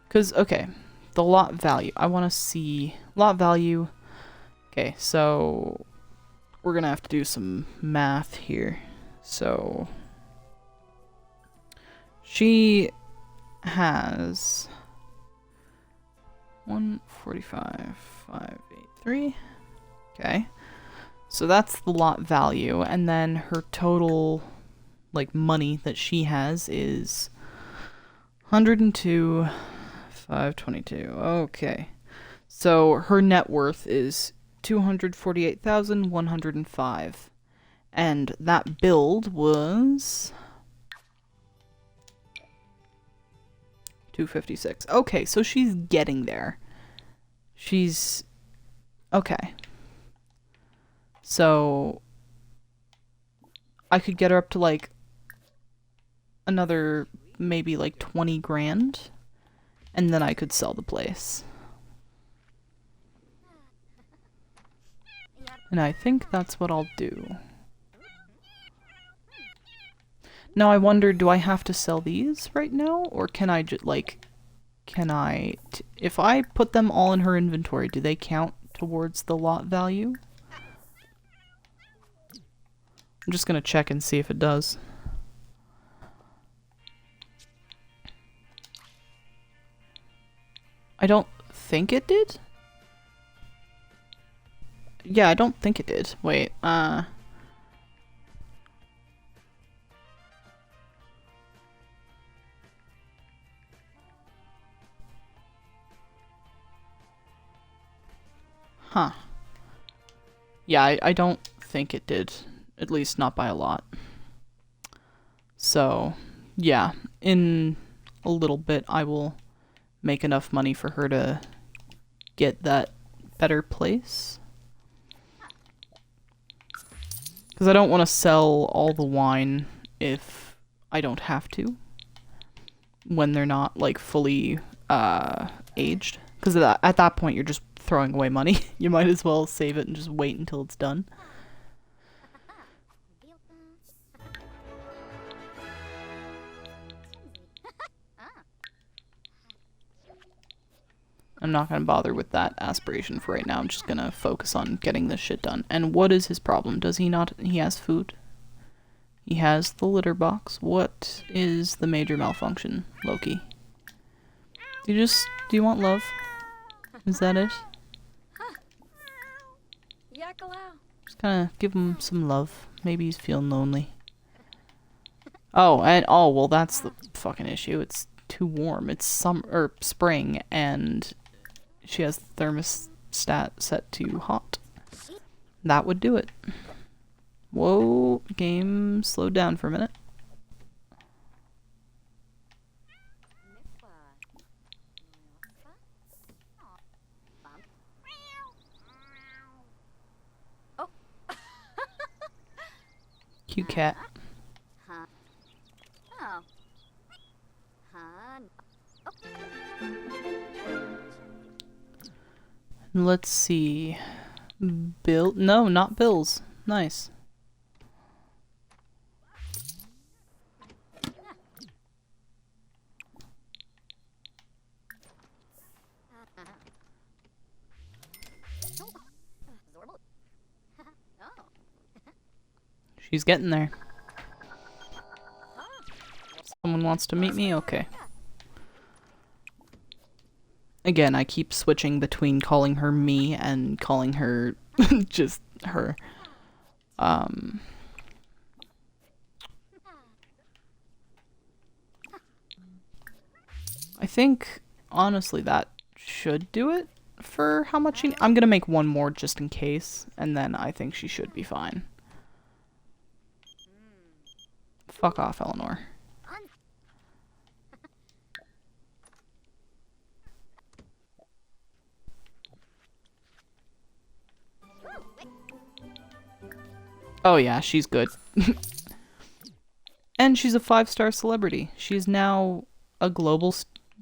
Because, okay, the lot value. I want to see lot value. Okay, so we're going to have to do some math here. So she has 145,583. Okay. So that's the lot value, and then her total like money that she has is 102,522. Okay. So her net worth is 248,105. And that build was 256. Okay, so she's getting there. She's okay. So I could get her up to like another maybe like 20 grand, and then I could sell the place. And I think that's what I'll do. Now I wonder, do I have to sell these right now? Or can I just, like, if I put them all in her inventory, do they count towards the lot value? I'm just gonna check and see if it does. I don't think it did. Yeah, I don't think it did. Wait, Huh. Yeah, I don't think it did. At least not by a lot. So, yeah, in a little bit I will make enough money for her to get that better place. Because I don't want to sell all the wine if I don't have to. When they're not, like, fully aged. Because at that point you're just throwing away money. You might as well save it and just wait until it's done. I'm not going to bother with that aspiration for right now. I'm just going to focus on getting this shit done. And what is his problem? Does he not? He has food. He has the litter box. What is the major malfunction, Loki? Do you want love? Is that it? Just kind of give him some love. Maybe he's feeling lonely. Oh, well, that's the fucking issue. It's too warm. It's spring, and she has the thermostat set to hot. That would do it. Whoa, game slowed down for a minute. Cute cat. Let's see. Bill? No, not bills. Nice. She's getting there. Someone wants to meet me? Okay. Again, I keep switching between calling her me and calling her just her. I think, honestly, that should do it for how much I'm gonna make one more just in case, and then I think she should be fine. Fuck off, Eleanor. Oh yeah, she's good. And she's a 5-star celebrity. She's now a global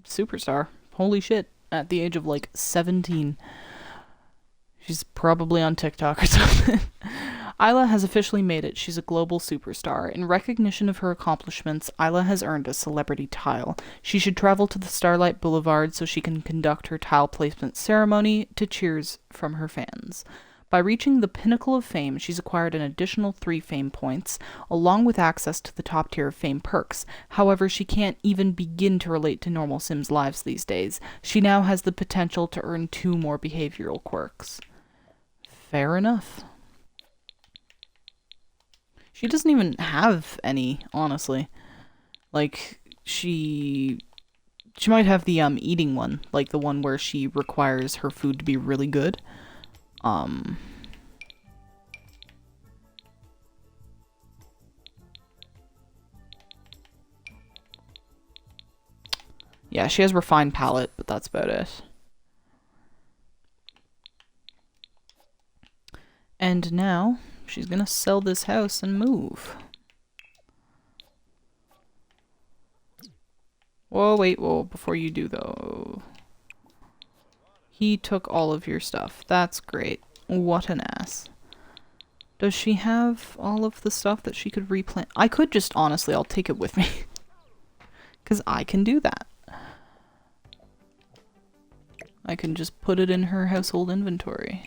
superstar. Holy shit. At the age of like 17. She's probably on TikTok or something. Isla has officially made it. She's a global superstar. In recognition of her accomplishments, Isla has earned a celebrity tile. She should travel to the Starlight Boulevard so she can conduct her tile placement ceremony to cheers from her fans. By reaching the pinnacle of fame, she's acquired an additional 3 fame points, along with access to the top tier of fame perks. However, she can't even begin to relate to normal Sims lives these days. She now has the potential to earn 2 more behavioral quirks. Fair enough. She doesn't even have any, honestly. Like, she might have the eating one, like the one where she requires her food to be really good. Yeah, she has refined palate, but that's about it. And now, she's gonna sell this house and move. Whoa, wait, whoa, before you do, though. He took all of your stuff. That's great. What an ass. Does she have all of the stuff that she could replant? I could just, honestly, I'll take it with me. Because I can do that. I can just put it in her household inventory.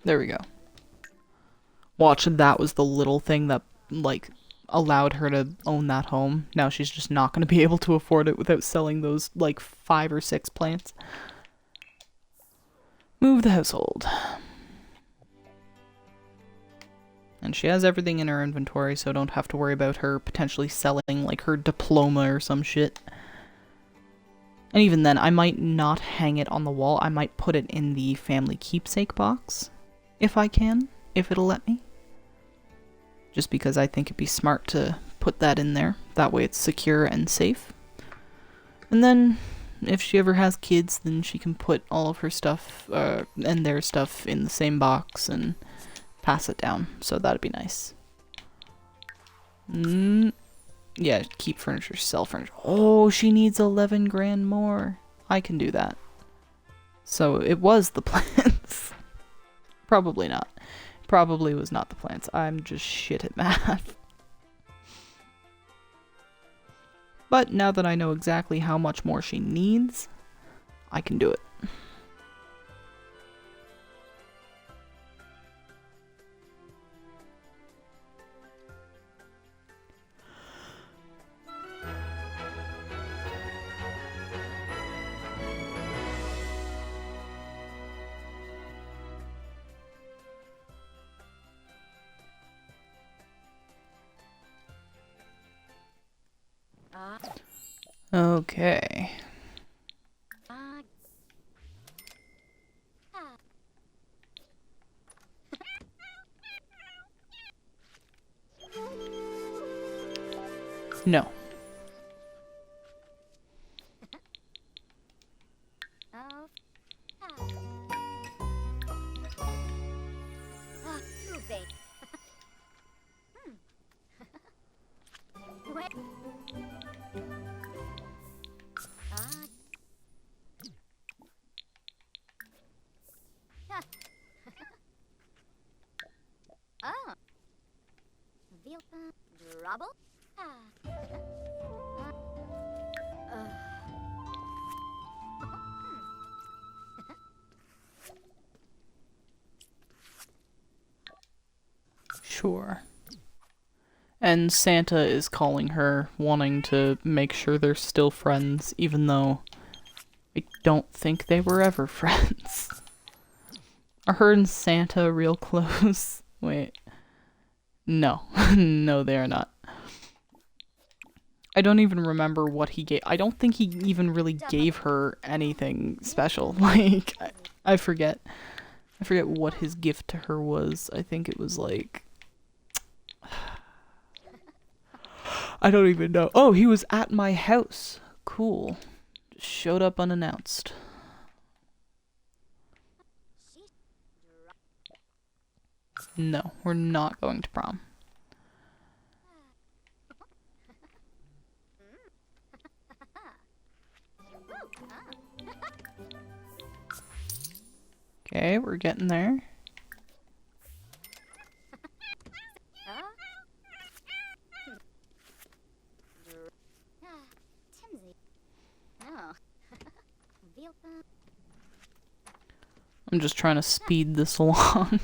There we go. Watch, that was the little thing that, like, allowed her to own that home. Now she's just not going to be able to afford it without selling those, like, 5 or 6 plants. Move the household. And she has everything in her inventory, so don't have to worry about her potentially selling, like, her diploma or some shit. And even then, I might not hang it on the wall. I might put it in the family keepsake box, if I can, if it'll let me. Just because I think it'd be smart to put that in there. That way it's secure and safe. And then, if she ever has kids, then she can put all of her stuff, and their stuff in the same box and pass it down. So that'd be nice. Yeah, keep furniture, sell furniture. Oh, she needs 11 grand more. I can do that. So it was the plants. Probably not. Probably was not the plants. I'm just shit at math. But now that I know exactly how much more she needs, I can do it. Okay. No. Sure. And Santa is calling her, wanting to make sure they're still friends, even though I don't think they were ever friends. Are her and Santa real close? Wait. No. No, they are not. I don't even remember what he gave. I don't think he even really gave her anything special. Like, I forget. I forget what his gift to her was. I think it was like... I don't even know. Oh, he was at my house. Cool. Just showed up unannounced. No, we're not going to prom. Okay, we're getting there. I'm just trying to speed this along.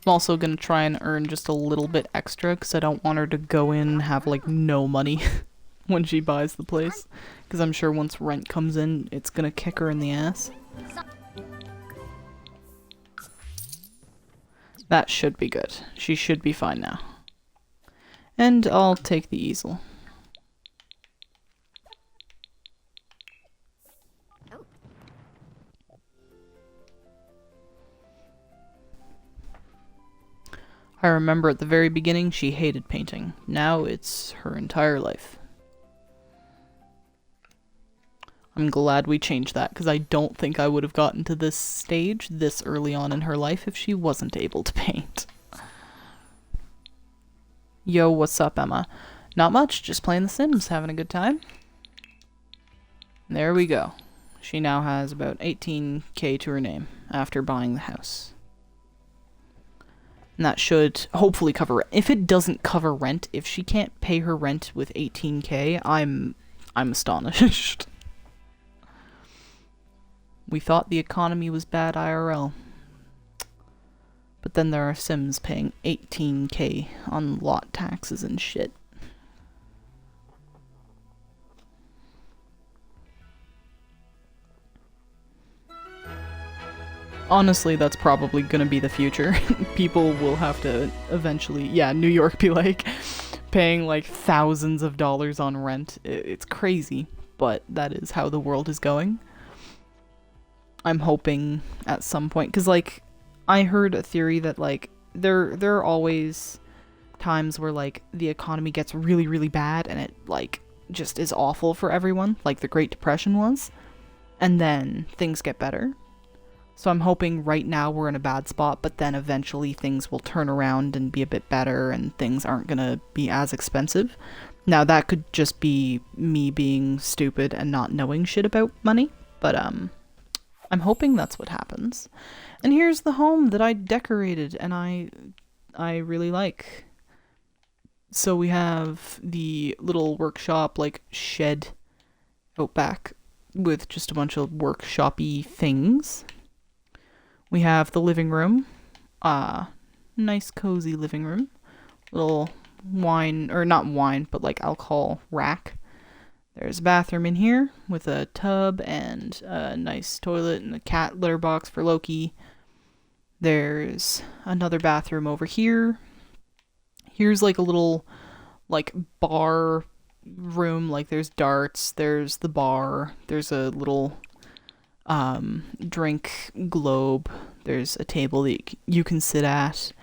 I'm also gonna try and earn just a little bit extra because I don't want her to go in and have like no money when she buys the place. Because I'm sure once rent comes in, it's gonna kick her in the ass. That should be good. She should be fine now. And I'll take the easel. I remember at the very beginning she hated painting. Now it's her entire life. I'm glad we changed that, because I don't think I would have gotten to this stage this early on in her life if she wasn't able to paint. Yo, what's up, Emma? Not much, just playing The Sims, having a good time. There we go. She now has about 18k to her name after buying the house. And that should hopefully cover it. If it doesn't cover rent, if she can't pay her rent with 18k, I'm astonished. We thought the economy was bad IRL. But then there are Sims paying 18k on lot taxes and shit. Honestly, that's probably gonna be the future. People will have to eventually, yeah, New York be like paying like thousands of dollars on rent. It's crazy, but that is how the world is going. I'm hoping at some point, because like I heard a theory that like there are always times where like the economy gets really, really bad and it like just is awful for everyone, like the Great Depression was, and then things get better. So I'm hoping right now we're in a bad spot, but then eventually things will turn around and be a bit better and things aren't gonna be as expensive. Now that could just be me being stupid and not knowing shit about money, but I'm hoping that's what happens. And here's the home that I decorated and I really like. So we have the little workshop, like shed out back with just a bunch of workshop-y things. We have the living room, nice cozy living room, little wine, or not wine, but like alcohol rack. There's a bathroom in here with a tub and a nice toilet and a cat litter box for Loki. There's another bathroom over here. Here's like a little like bar room, like there's darts, there's the bar, there's a little drink globe, there's a table that you can sit at,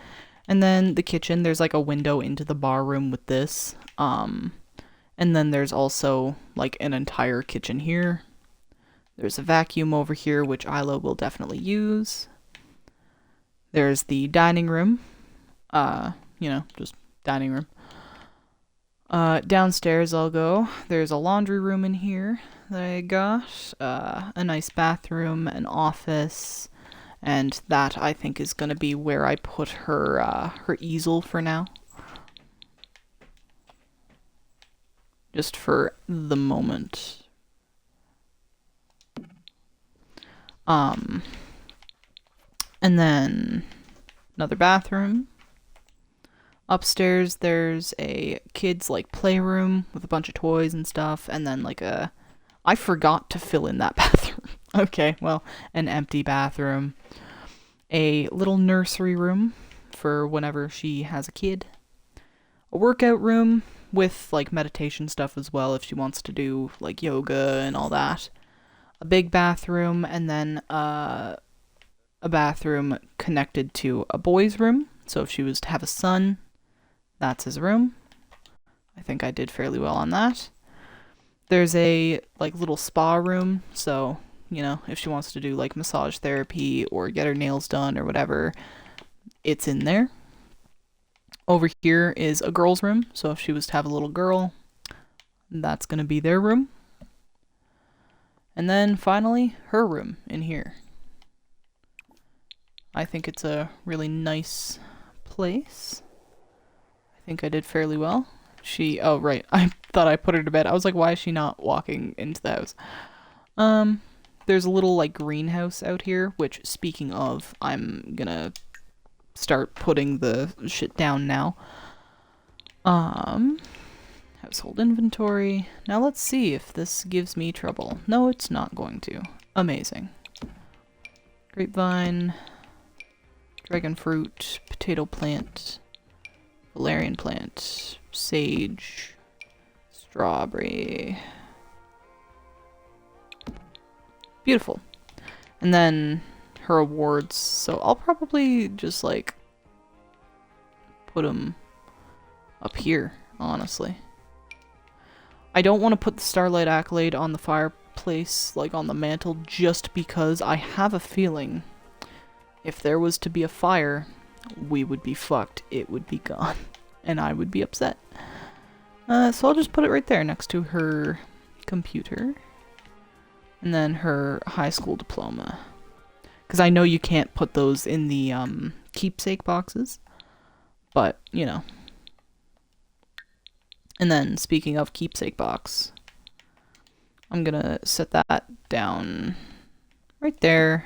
and then the kitchen, there's like a window into the bar room with this, and then there's also like an entire kitchen here. There's a vacuum over here which Isla will definitely use. There's the dining room, just dining room. Downstairs I'll go. There's a laundry room in here that I got, a nice bathroom, an office, and that I think is gonna be where I put her easel for now. Just for the moment. And then another bathroom. Upstairs there's a kids like playroom with a bunch of toys and stuff, and then like I forgot to fill in that bathroom. Okay, well, an empty bathroom. A little nursery room for whenever she has a kid. A workout room with like meditation stuff as well if she wants to do like yoga and all that. A big bathroom, and then a bathroom connected to a boy's room. So if she was to have a son, that's his room. I think I did fairly well on that. There's a like little spa room, so if she wants to do like massage therapy or get her nails done or whatever, it's in there. Over here is a girl's room, so if she was to have a little girl, that's gonna be their room. And then finally, her room in here. I think it's a really nice place. I think I did fairly well. Oh right, I thought I put her to bed. I was like, why is she not walking into the house? There's a little like greenhouse out here, which speaking of, I'm gonna start putting the shit down now. Household inventory. Now let's see if this gives me trouble. No, it's not going to. Amazing. Grapevine, dragon fruit, potato plant, valerian plant, sage, strawberry. Beautiful. And then her awards, so I'll probably just like put them up here, honestly. I don't want to put the Starlight Accolade on the fireplace, like on the mantle, just because I have a feeling if there was to be a fire, we would be fucked. It would be gone. And I would be upset. So I'll just put it right there next to her computer. And then her high school diploma. Because I know you can't put those in the keepsake boxes. But, you know. And then, speaking of keepsake box, I'm gonna set that down right there.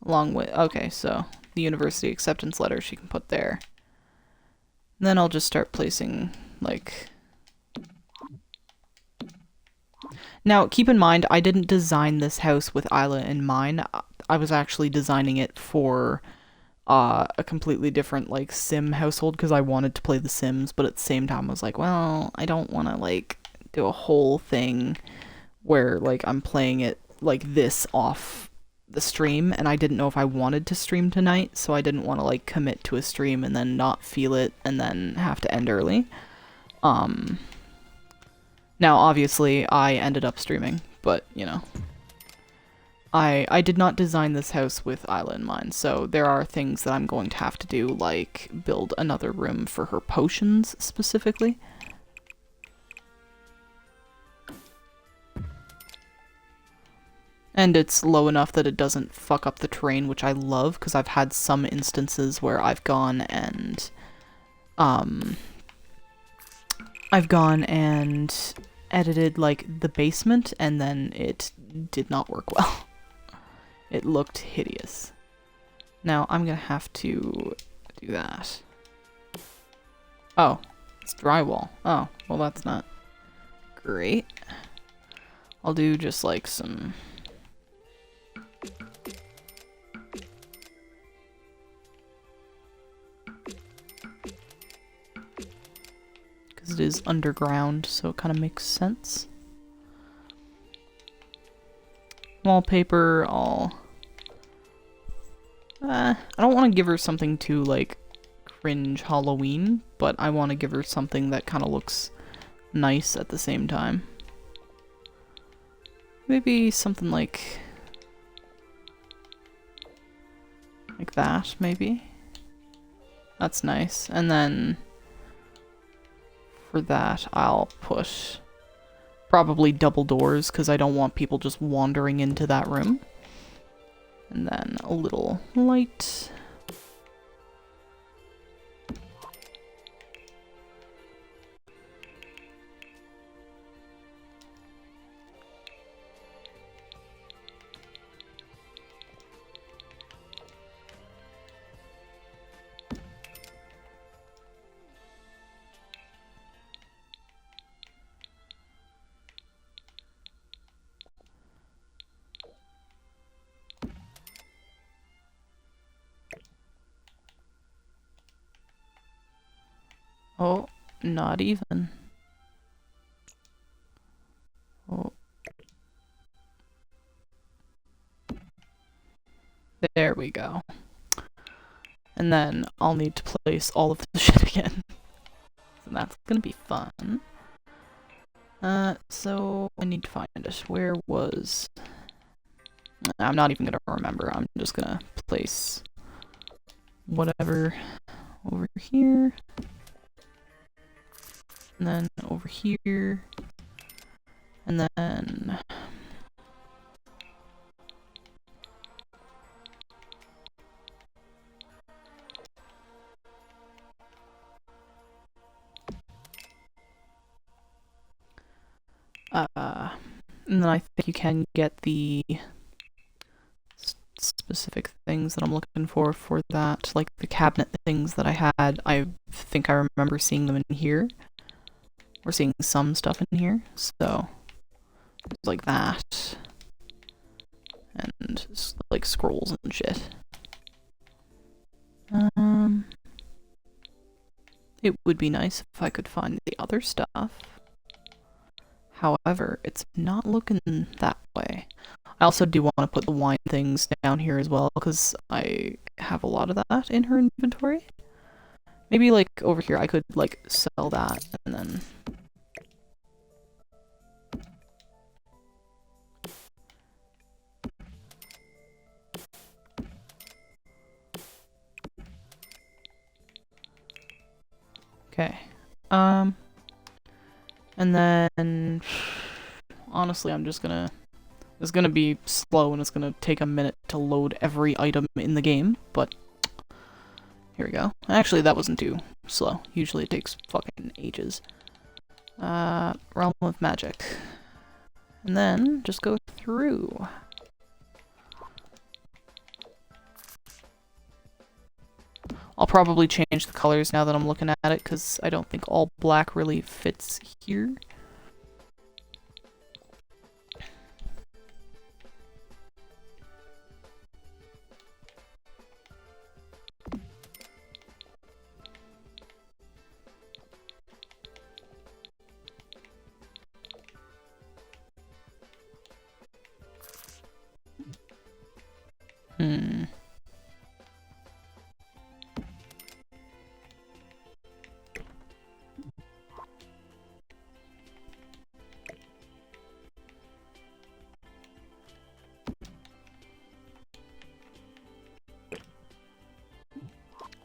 Along with, okay, so the university acceptance letter she can put there. And then I'll just start placing, like... Now, keep in mind, I didn't design this house with Isla in mind. I was actually designing it for a completely different, like, sim household, because I wanted to play The Sims, but at the same time I was like, well, I don't want to, like, do a whole thing where, like, I'm playing it like this off the stream, and I didn't know if I wanted to stream tonight, so I didn't want to, like, commit to a stream and then not feel it and then have to end early. Now, obviously, I ended up streaming, but, you know. I did not design this house with Isla in mind, so there are things that I'm going to have to do, like build another room for her potions, specifically. And it's low enough that it doesn't fuck up the terrain, which I love, because I've had some instances where I've gone and edited, like, the basement, and then it did not work well. It looked hideous. Now, I'm gonna have to do that. Oh, it's drywall. Oh, well that's not great. I'll do just, like, some... because it is underground, so it kind of makes sense. Wallpaper, I don't want to give her something too, like, cringe Halloween, but I want to give her something that kind of looks nice at the same time. Maybe something like that, maybe? That's nice. And then for that, I'll put probably double doors, because I don't want people just wandering into that room. And then a little light. Oh, not even. Oh. There we go. And then I'll need to place all of the shit again. So that's gonna be fun. So I need to find it. Where was... I'm not even gonna remember. I'm just gonna place whatever over here. And then over here. And then... and then I think you can get the specific things that I'm looking for that, like the cabinet things that I had. I think I remember seeing them in here. We're seeing some stuff in here, so like that. And like scrolls and shit. It would be nice if I could find the other stuff. However, it's not looking that way. I also do want to put the wine things down here as well, because I have a lot of that in her inventory. Maybe, like, over here I could, like, sell that, and then... Okay. And then... Honestly, I'm just gonna... It's gonna be slow, and it's gonna take a minute to load every item in the game, but... Here we go. Actually, that wasn't too slow. Usually it takes fucking ages. Realm of Magic. And then, just go through. I'll probably change the colors now that I'm looking at it, because I don't think all black really fits here.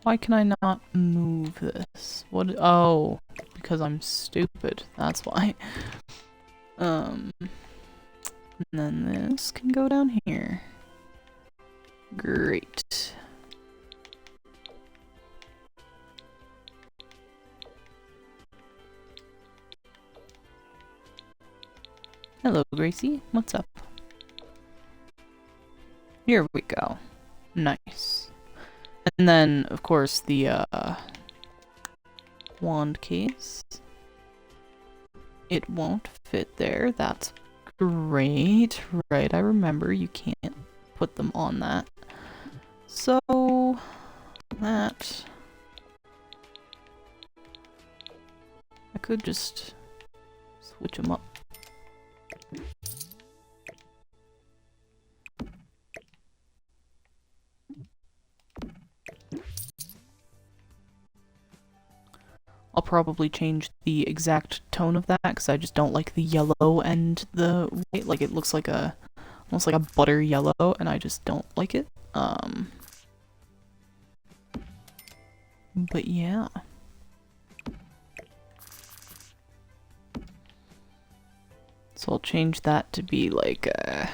Why can I not move this? What? Oh, because I'm stupid. That's why. And then this can go down here. Great. Hello, Gracie. What's up? Here we go. Nice. And then, of course, the wand case. It won't fit there. That's great. Right, I remember you can't put them on that. So, that... I could just switch them up. I'll probably change the exact tone of that, because I just don't like the yellow and the white. Like, it looks like a, almost like a butter yellow, and I just don't like it. But yeah. So I'll change that to be like, yeah,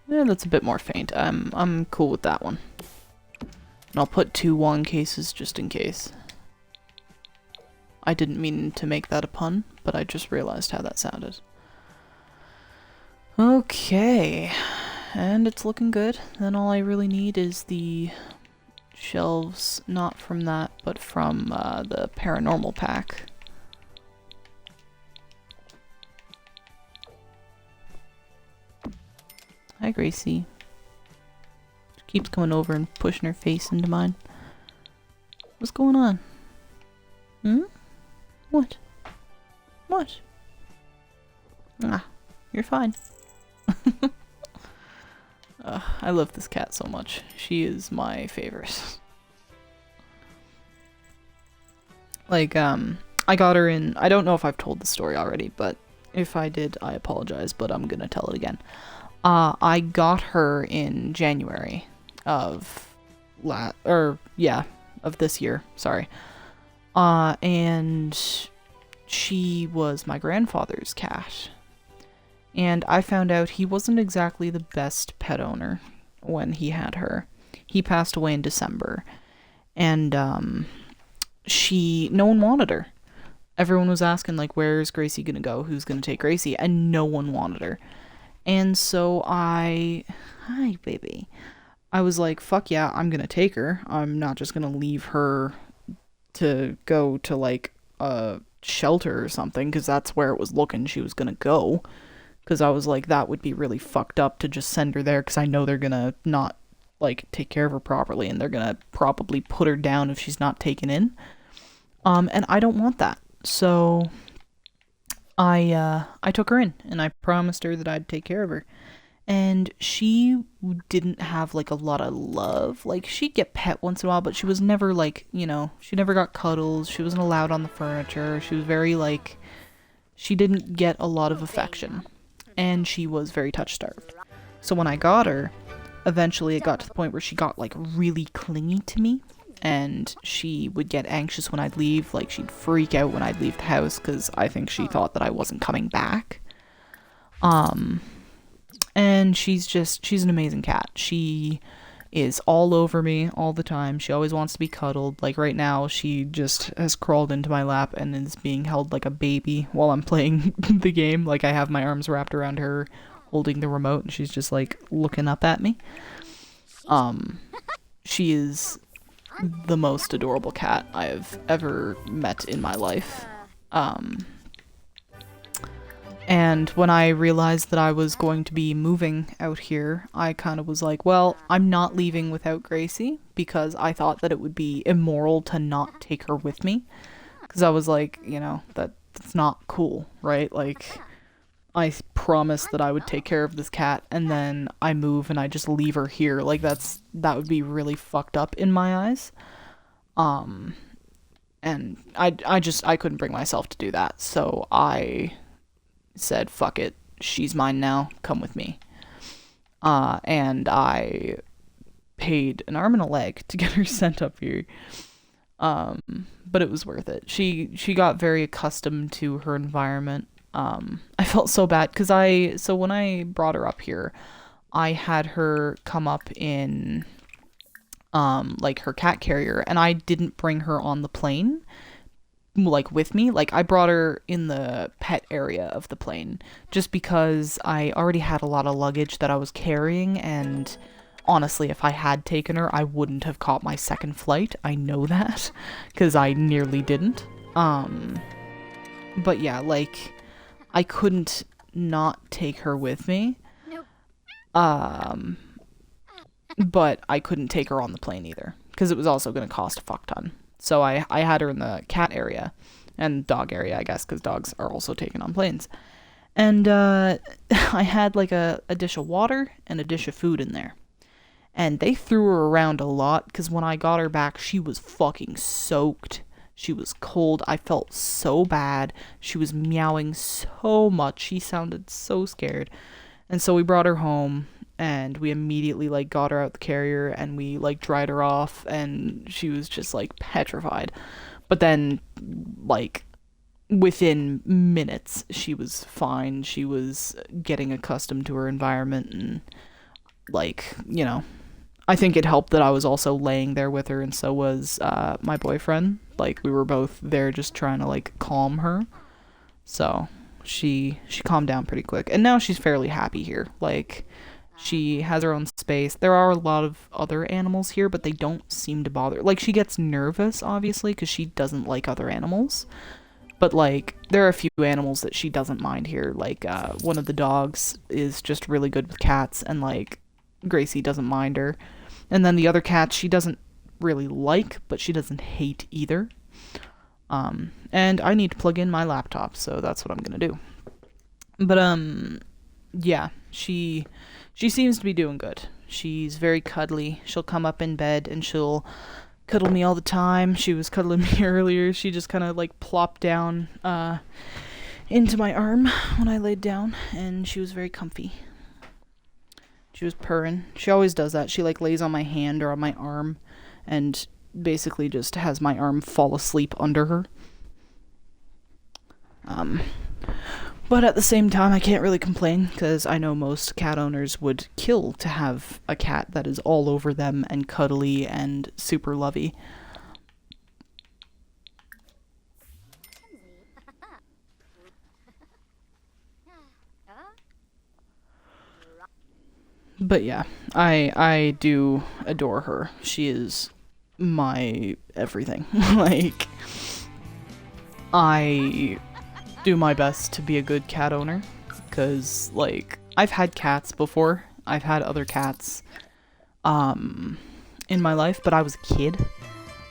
that's a bit more faint. I'm cool with that one. And I'll put 2 wand cases just in case. I didn't mean to make that a pun, but I just realized how that sounded. Okay, and it's looking good. Then all I really need is the shelves, not from that, but from the paranormal pack. Hi, Gracie. She keeps coming over and pushing her face into mine. What's going on? Hmm? What? What? Ah, you're fine. I love this cat so much. She is my favorite. Like, I got her in... I don't know if I've told the story already, but if I did, I apologize, but I'm gonna tell it again. I got her in January of of this year, sorry. And she was my grandfather's cat. And I found out he wasn't exactly the best pet owner when he had her. He passed away in December. And no one wanted her. Everyone was asking, like, where's Gracie gonna go? Who's gonna take Gracie? And no one wanted her. And so hi, baby. I was like, fuck yeah, I'm gonna take her. I'm not just gonna leave her to go to, like, a shelter or something, because that's where it was looking she was gonna go. Because I was like, that would be really fucked up to just send her there, because I know they're gonna not, like, take care of her properly, and they're gonna probably put her down if she's not taken in. And I don't want that. So I took her in, and I promised her that I'd take care of her. And she didn't have, like, a lot of love. Like, she'd get pet once in a while, but she was never, like, she never got cuddles. She wasn't allowed on the furniture. She was very, like, she didn't get a lot of affection. And she was very touch-starved. So when I got her, eventually it got to the point where she got, like, really clingy to me. And she would get anxious when I'd leave. Like, she'd freak out when I'd leave the house, because I think she thought that I wasn't coming back. And she's an amazing cat. She is all over me all the time. She always wants to be cuddled. Like, right now, she just has crawled into my lap and is being held like a baby while I'm playing the game. Like, I have my arms wrapped around her, holding the remote, and she's just, like, looking up at me. She is the most adorable cat I've ever met in my life. And when I realized that I was going to be moving out here, I kind of was like, well, I'm not leaving without Gracie, because I thought that it would be immoral to not take her with me. Because I was like, that's not cool, right? Like, I promised that I would take care of this cat, and then I move and I just leave her here. Like, that would be really fucked up in my eyes. And I couldn't bring myself to do that. So I said, fuck it, she's mine now, come with me. And I paid an arm and a leg to get her sent up here. But it was worth it. She got very accustomed to her environment. I felt so bad, because so when I brought her up here, I had her come up in, like, her cat carrier, and I didn't bring her on the plane, like, with me. Like, I brought her in the pet area of the plane, just because I already had a lot of luggage that I was carrying, and honestly, if I had taken her, I wouldn't have caught my second flight. I know that, because I nearly didn't. But yeah, like, I couldn't not take her with me. But I couldn't take her on the plane either, because it was also going to cost a fuck ton. So I had her in the cat area and dog area, I guess, because dogs are also taken on planes. And I had, like, a dish of water and a dish of food in there. And they threw her around a lot, because when I got her back, she was fucking soaked. She was cold. I felt so bad. She was meowing so much. She sounded so scared. And so we brought her home, and we immediately, like, got her out the carrier, and we, like, dried her off, and she was just, like, petrified. But then, like, within minutes, she was fine. She was getting accustomed to her environment, and, like, I think it helped that I was also laying there with her, and so was my boyfriend. Like, we were both there just trying to, like, calm her. So she calmed down pretty quick, and now she's fairly happy here. Like, she has her own space. There are a lot of other animals here, but they don't seem to bother. Like, she gets nervous, obviously, because she doesn't like other animals. But, like, there are a few animals that she doesn't mind here. Like, one of the dogs is just really good with cats, and, like, Gracie doesn't mind her. And then the other cats she doesn't really like, but she doesn't hate either. And I need to plug in my laptop, so that's what I'm gonna do. But, yeah, she seems to be doing good. She's very cuddly. She'll come up in bed and she'll cuddle me all the time. She was cuddling me earlier. She just kind of, like, plopped down into my arm when I laid down, and she was very comfy. She was purring. She always does that. She, like, lays on my hand or on my arm and basically just has my arm fall asleep under her. Um, but at the same time, I can't really complain because I know most cat owners would kill to have a cat that is all over them and cuddly and super lovey. But yeah, I do adore her. She is my everything. Like, I do my best to be a good cat owner because, like, I've had cats before. I've had other cats um in my life, but I was a kid,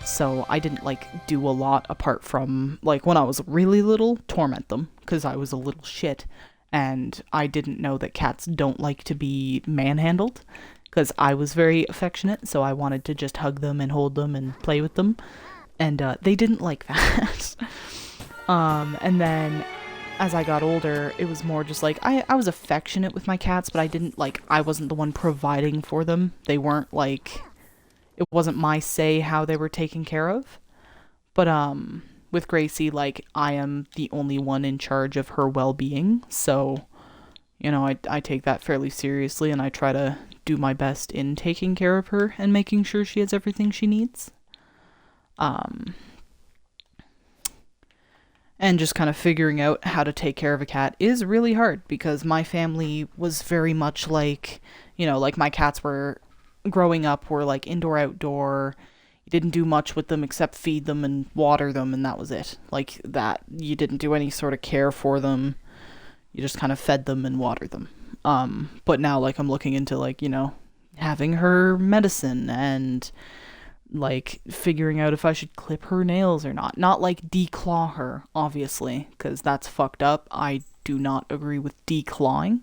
so I didn't like do a lot apart from like when I was really little, torment them because I was a little shit, and I didn't know that cats don't like to be manhandled because I was very affectionate, so I wanted to just hug them and hold them and play with them, and they didn't like that. And then as I got older, it was more just like I was affectionate with my cats, but I wasn't the one providing for them. They weren't like, it wasn't my say how they were taken care of. But with Gracie, like, I am the only one in charge of her well-being, so I take that fairly seriously, and I try to do my best in taking care of her and making sure she has everything she needs. Um and just kind of figuring out how to take care of a cat is really hard because my family was very much like, like my cats were growing up were like indoor outdoor. You didn't do much with them except feed them and water them, and that was it. Like that, you didn't do any sort of care for them. You just kind of fed them and watered them. But now, like, I'm looking into, like, having her medicine and like figuring out if I should clip her nails or not. Not like declaw her, obviously, because that's fucked up. I do not agree with declawing,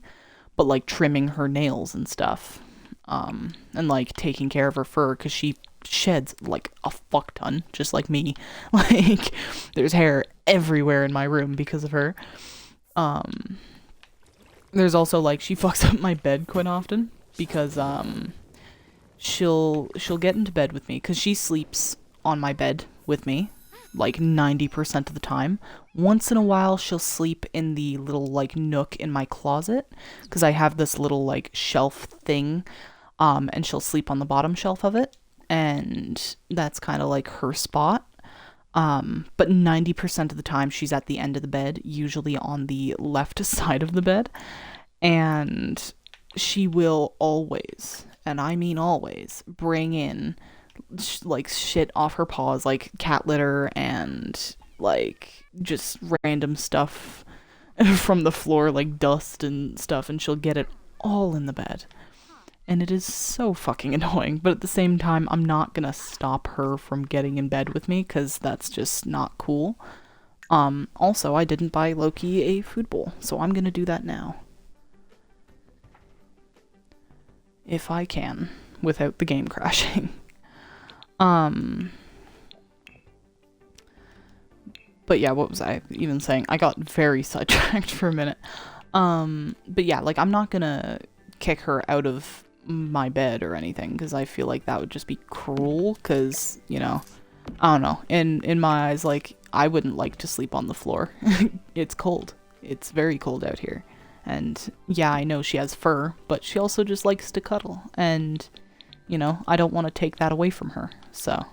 but like trimming her nails and stuff. And like taking care of her fur because she sheds like a fuck ton, just like me. Like, there's hair everywhere in my room because of her. Um, there's also like she fucks up my bed quite often because she'll get into bed with me because she sleeps on my bed with me like 90% of the time. Once in a while she'll sleep in the little like nook in my closet because I have this little like shelf thing, and she'll sleep on the bottom shelf of it, and that's kind of like her spot. But 90% of the time she's at the end of the bed, usually on the left side of the bed, and she will always, and I mean always, bring in like shit off her paws, like cat litter and like just random stuff from the floor, like dust and stuff, and she'll get it all in the bed. And it is so fucking annoying, but at the same time, I'm not gonna stop her from getting in bed with me because that's just not cool. Also, I didn't buy Loki a food bowl, so I'm gonna do that now. If I can, without the game crashing. Um, but yeah, what was I even saying? I got very sidetracked for a minute. But yeah, like, I'm not gonna kick her out of my bed or anything because I feel like that would just be cruel because, I don't know. In my eyes, like, I wouldn't like to sleep on the floor. It's cold. It's very cold out here. And yeah, I know she has fur, but she also just likes to cuddle. And, I don't want to take that away from her. So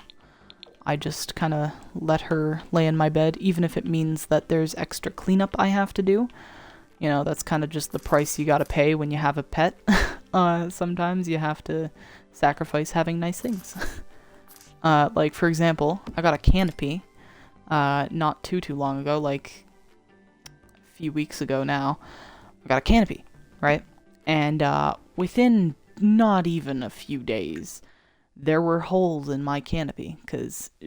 I just kind of let her lay in my bed, even if it means that there's extra cleanup I have to do. That's kind of just the price you gotta pay when you have a pet. Sometimes you have to sacrifice having nice things. Like, for example, I got a canopy, not too long ago, like a few weeks ago now. I got a canopy, right? And within not even a few days, there were holes in my canopy.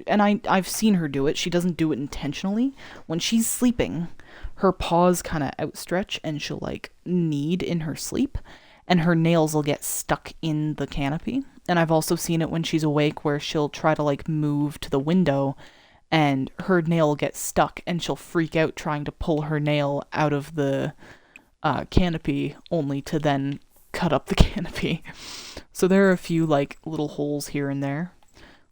And I've seen her do it. She doesn't do it intentionally. When she's sleeping, her paws kind of outstretch and she'll like knead in her sleep, and her nails will get stuck in the canopy. And I've also seen it when she's awake where she'll try to like move to the window and her nail will get stuck and she'll freak out trying to pull her nail out of the canopy only to then cut up the canopy. So there are a few like little holes here and there.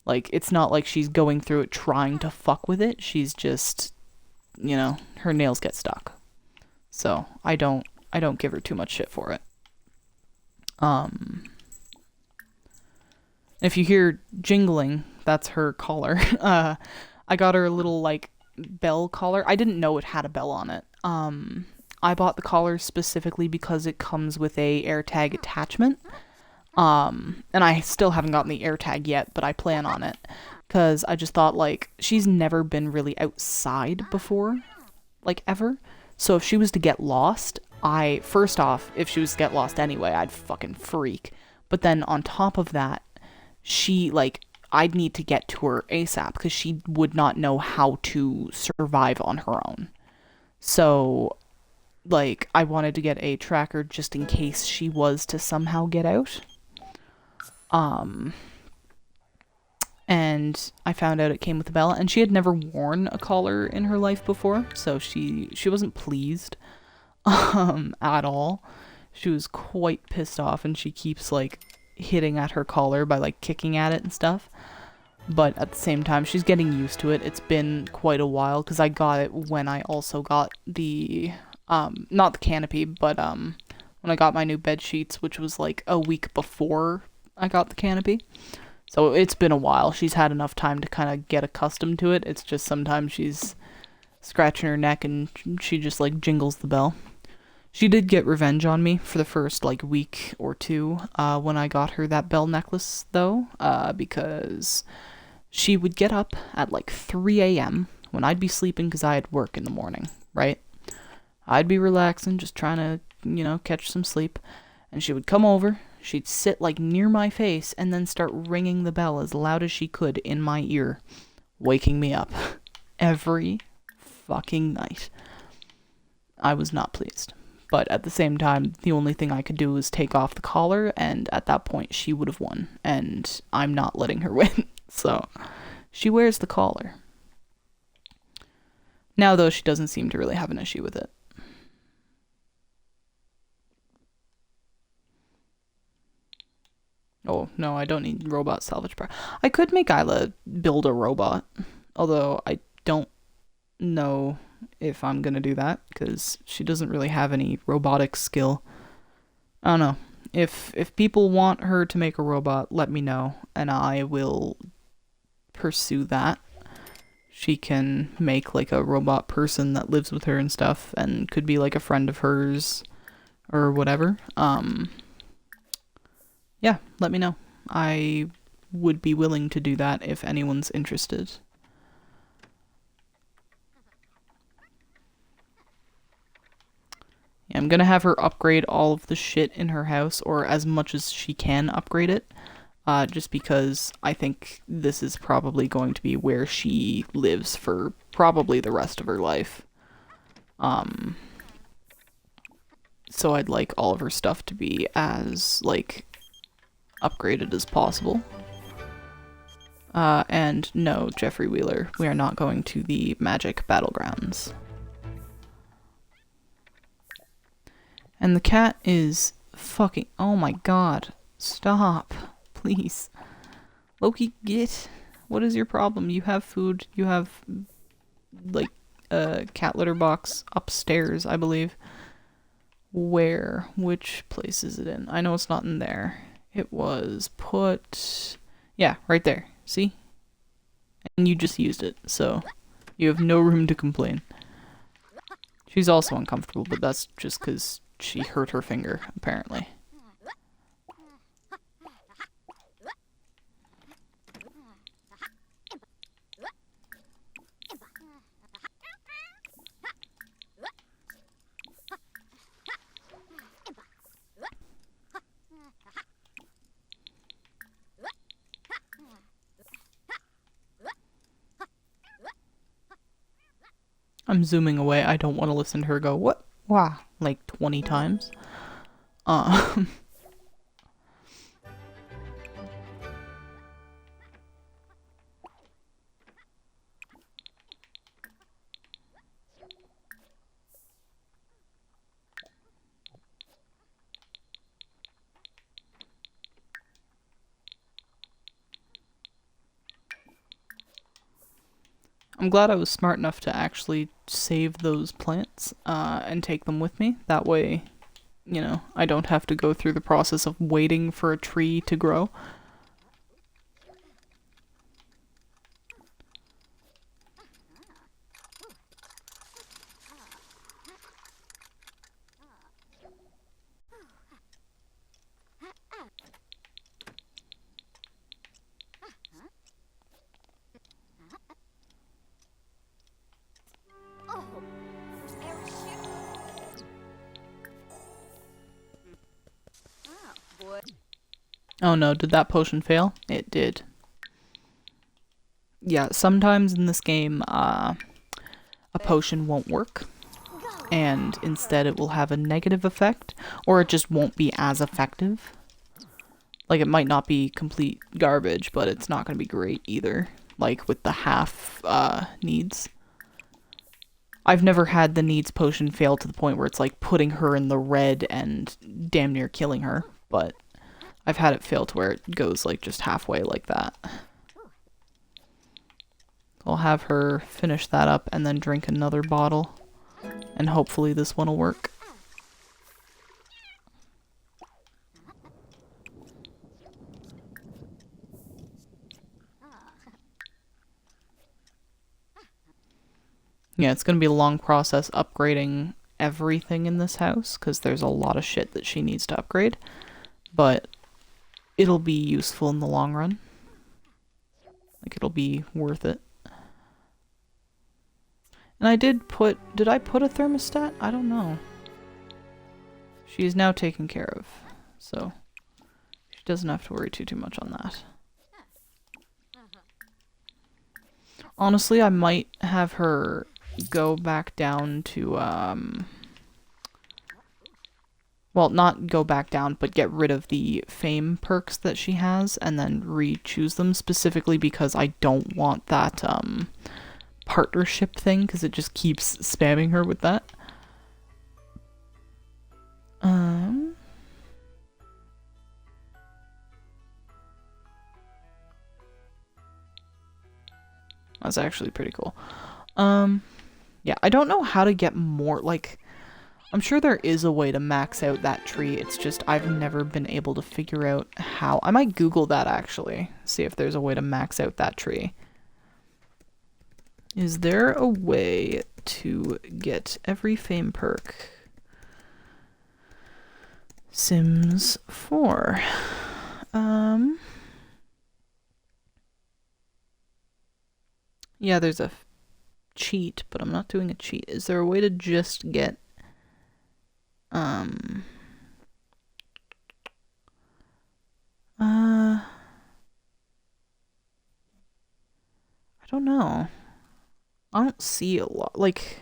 Like, it's not like she's going through it trying to fuck with it. She's just you know, her nails get stuck. So I don't give her too much shit for it. If you hear jingling, that's her collar. I got her a little like bell collar. I didn't know it had a bell on it. I bought the collar specifically because it comes with a AirTag attachment. And I still haven't gotten the AirTag yet, but I plan on it. Because I just thought, like, she's never been really outside before, like, ever. So if she was to get lost, first off, if she was to get lost anyway, I'd fucking freak. But then on top of that, I'd need to get to her ASAP because she would not know how to survive on her own. So, like, I wanted to get a tracker just in case she was to somehow get out. And I found out it came with a bell, and she had never worn a collar in her life before, so she wasn't pleased, at all. She was quite pissed off, and she keeps, like, hitting at her collar by, like, kicking at it and stuff. But at the same time, she's getting used to it. It's been quite a while, because I got it when I also got the, not the canopy, but, when I got my new bed sheets, which was, like, a week before I got the canopy. So it's been a while. She's had enough time to kind of get accustomed to it. It's just sometimes she's scratching her neck and she just, like, jingles the bell. She did get revenge on me for the first, like, week or two when I got her that bell necklace, though, because she would get up at, like, 3 a.m. when I'd be sleeping because I had work in the morning, right? I'd be relaxing, just trying to, you know, catch some sleep. And she would come over, she'd sit, like, near my face, and then start ringing the bell as loud as she could in my ear, waking me up. Every fucking night. I was not pleased. But at the same time, the only thing I could do was take off the collar, and at that point, she would have won. And I'm not letting her win. So, she wears the collar. Now, though, she doesn't seem to really have an issue with it. Oh, no, I don't need robot salvage part. I could make Isla build a robot, although I don't know if I'm gonna do that, because she doesn't really have any robotic skill. I don't know. If people want her to make a robot, let me know, and I will pursue that. She can make, like, a robot person that lives with her and stuff, and could be, like, a friend of hers, or whatever. Yeah, let me know. I would be willing to do that if anyone's interested. Yeah, I'm gonna have her upgrade all of the shit in her house, or as much as she can upgrade it, just because I think this is probably going to be where she lives for probably the rest of her life. So I'd like all of her stuff to be as, like, upgraded as possible. And no, Jeffrey Wheeler, we are not going to the Magic Battlegrounds. And the cat is fucking... Oh my god. Stop. Please. Loki, get... What is your problem? You have food. You have, like, a cat litter box upstairs, I believe. Where? Which place is it in? I know it's not in there. It was put... Yeah, right there. See? And you just used it, so you have no room to complain. She's also uncomfortable, but that's just because she hurt her finger, apparently. I'm zooming away. I don't want to listen to her go, what? Wow. Like 20 times. I'm glad I was smart enough to actually save those plants and take them with me. That way, you know, I don't have to go through the process of waiting for a tree to grow. Oh no, did that potion fail? It did. Yeah, sometimes in this game, a potion won't work, and instead it will have a negative effect, or it just won't be as effective. Like, it might not be complete garbage, but it's not going to be great either, like with the half needs. I've never had the needs potion fail to the point where it's like putting her in the red and damn near killing her, but I've had it fail to where it goes like just halfway like that. I'll have her finish that up and then drink another bottle, and hopefully this one will work. Yeah, it's gonna be a long process upgrading everything in this house, because there's a lot of shit that she needs to upgrade, but it'll be useful in the long run. Like, it'll be worth it. And I did I put a thermostat? I don't know. She is now taken care of, so she doesn't have to worry too much on that. Honestly, I might have her go back down to, well, not go back down, but get rid of the fame perks that she has, and then re-choose them, specifically because I don't want that, partnership thing, because it just keeps spamming her with that. That's actually pretty cool. Yeah, I don't know how to get more, like, I'm sure there is a way to max out that tree, it's just I've never been able to figure out how. I might Google that, actually, see if there's a way to max out that tree. Is there a way to get every fame perk? Sims 4. Yeah, there's a cheat, but I'm not doing a cheat. Is there a way to just get I don't know. I don't see a lot, like,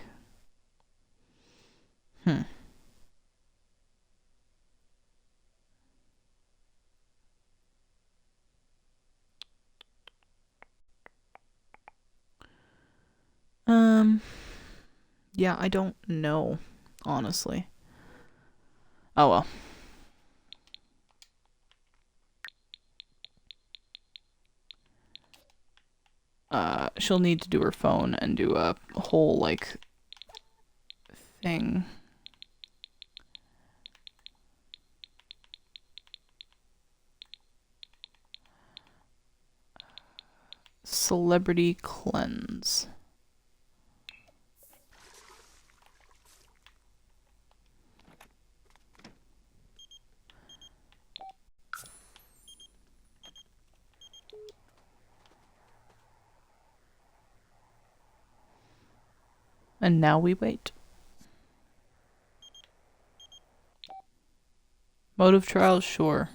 yeah, I don't know, honestly. Oh well. She'll need to do her phone and do a whole, like, thing. Celebrity cleanse. And now we wait. Motive trials, sure.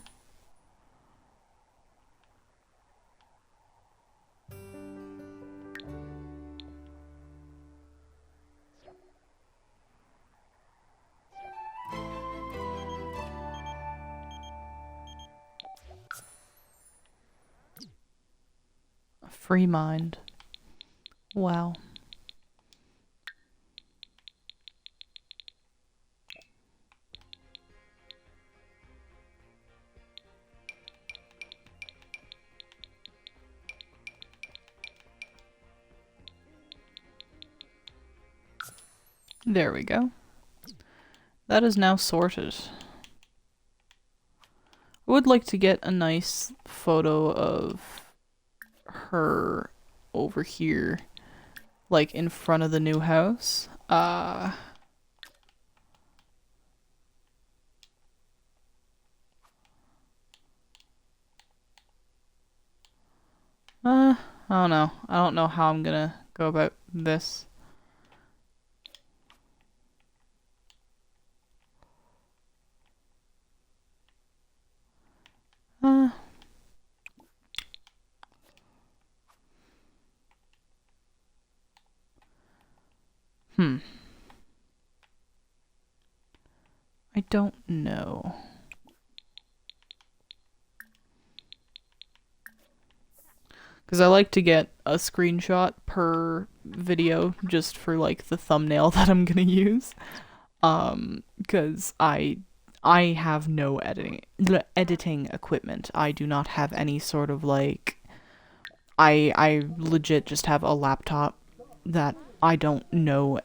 A free mind. Wow. There we go. That is now sorted. I would like to get a nice photo of her over here, like in front of the new house. I don't know. I don't know how I'm gonna go about this. I don't know. Because I like to get a screenshot per video just for like the thumbnail that I'm gonna use. Because I have no editing equipment. I do not have any sort of like I legit just have a laptop that I don't know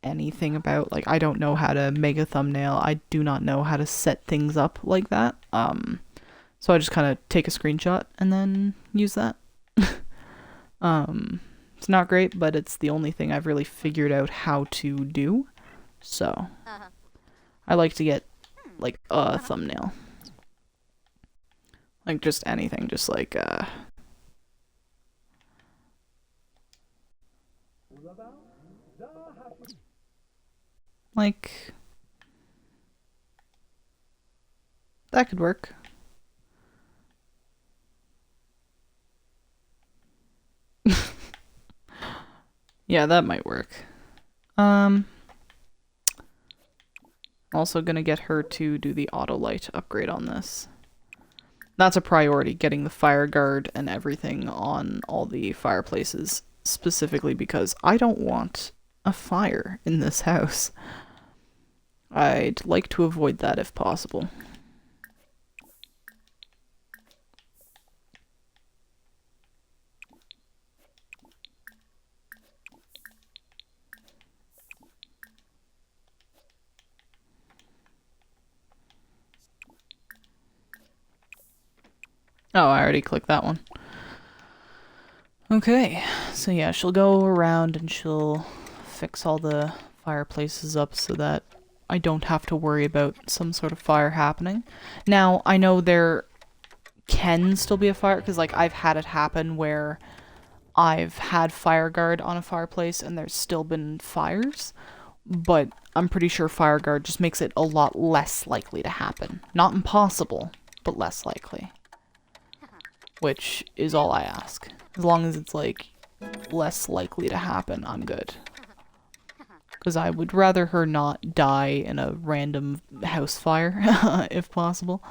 anything about. Like I don't know how to make a thumbnail. I do not know how to set things up like that. So I just kind of take a screenshot and then use that. It's not great, but it's the only thing I've really figured out how to do. So I like to get like a thumbnail. Like just anything, just like that could work. Yeah, that might work. Also gonna get her to do the auto light upgrade on this. That's a priority, getting the fire guard and everything on all the fireplaces, specifically because I don't want a fire in this house. I'd like to avoid that if possible. Oh, I already clicked that one. Okay, so yeah, she'll go around and she'll fix all the fireplaces up so that I don't have to worry about some sort of fire happening. Now, I know there can still be a fire, because like I've had it happen where I've had fire guard on a fireplace and there's still been fires, but I'm pretty sure fire guard just makes it a lot less likely to happen. Not impossible, but less likely. Which is all I ask. As long as it's like less likely to happen, I'm good. Because I would rather her not die in a random house fire, if possible.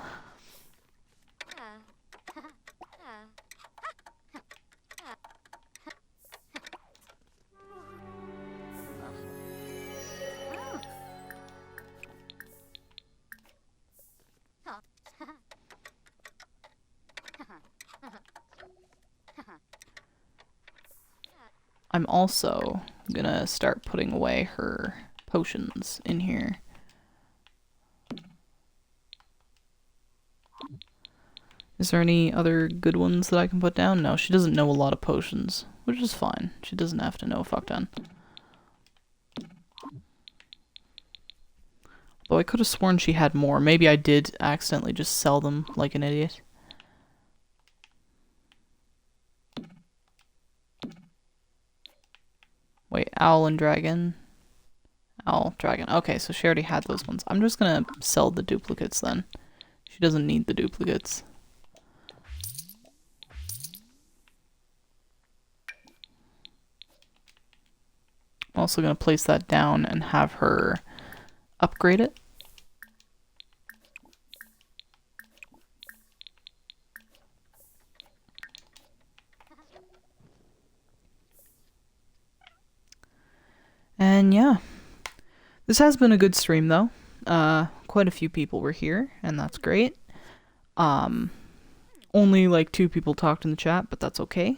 I'm also gonna start putting away her potions in here. Is there any other good ones that I can put down? No, she doesn't know a lot of potions, which is fine. She doesn't have to know a fuck ton. Though I could have sworn she had more. Maybe I did accidentally just sell them like an idiot. Wait, owl and dragon. Owl, dragon. Okay, so she already had those ones. I'm just gonna sell the duplicates then. She doesn't need the duplicates. I'm also gonna place that down and have her upgrade it. And yeah, this has been a good stream though. Quite a few people were here, and that's great. Only like 2 people talked in the chat, but that's okay.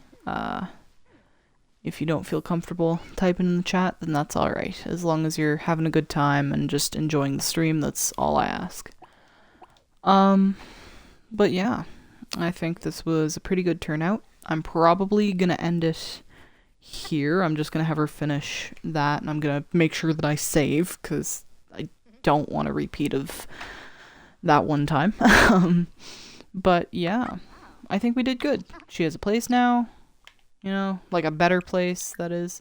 If you don't feel comfortable typing in the chat, then that's alright. As long as you're having a good time and just enjoying the stream, that's all I ask. But yeah, I think this was a pretty good turnout. I'm probably gonna end it here. I'm just gonna have her finish that, and I'm gonna make sure that I save, because I don't want a repeat of that one time. But yeah, I think we did good. She has a place now, you know, like a better place, that is.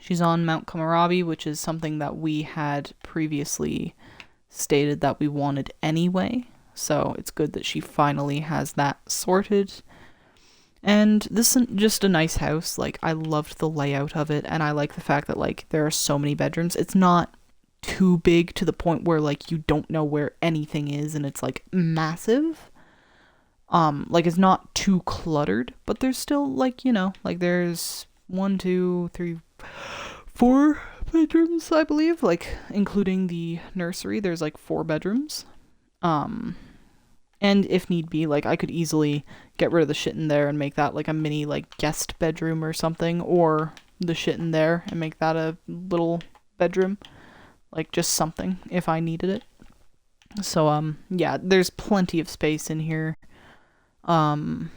She's on Mount Komorabi, which is something that we had previously stated that we wanted anyway, so it's good that she finally has that sorted. And this is just a nice house. Like, I loved the layout of it, and I like the fact that, like, there are so many bedrooms. It's not too big to the point where, like, you don't know where anything is, and it's, like, massive. Like, it's not too cluttered, but there's still, like, you know, like, there's 1, 2, 3, 4 bedrooms, I believe, like, including the nursery. There's, like, 4 bedrooms. And if need be, like, I could easily get rid of the shit in there and make that, like, a mini, like, guest bedroom or something, or the shit in there and make that a little bedroom. Like, just something, if I needed it. So, yeah, there's plenty of space in here. And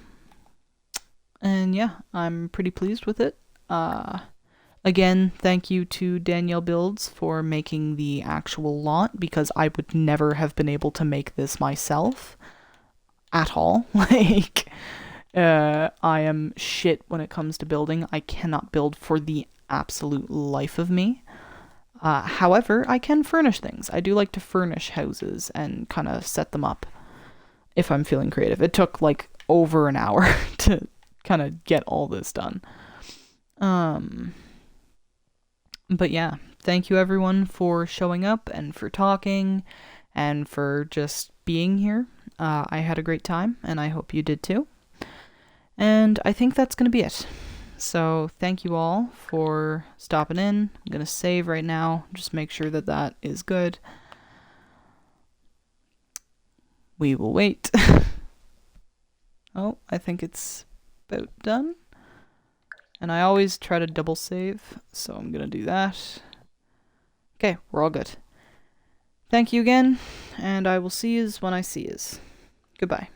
yeah, I'm pretty pleased with it. Again, thank you to Danielle Builds for making the actual lot, because I would never have been able to make this myself at all. Like, I am shit when it comes to building. I cannot build for the absolute life of me. However, I can furnish things. I do like to furnish houses and kind of set them up if I'm feeling creative. It took like over an hour to kind of get all this done. But yeah, thank you everyone for showing up and for talking and for just being here. I had a great time, and I hope you did too. And I think that's going to be it. So thank you all for stopping in. I'm going to save right now, just make sure that that is good. We will wait. Oh, I think it's about done. And I always try to double save, so I'm going to do that. Okay, we're all good. Thank you again, and I will see yous when I see yous. Goodbye.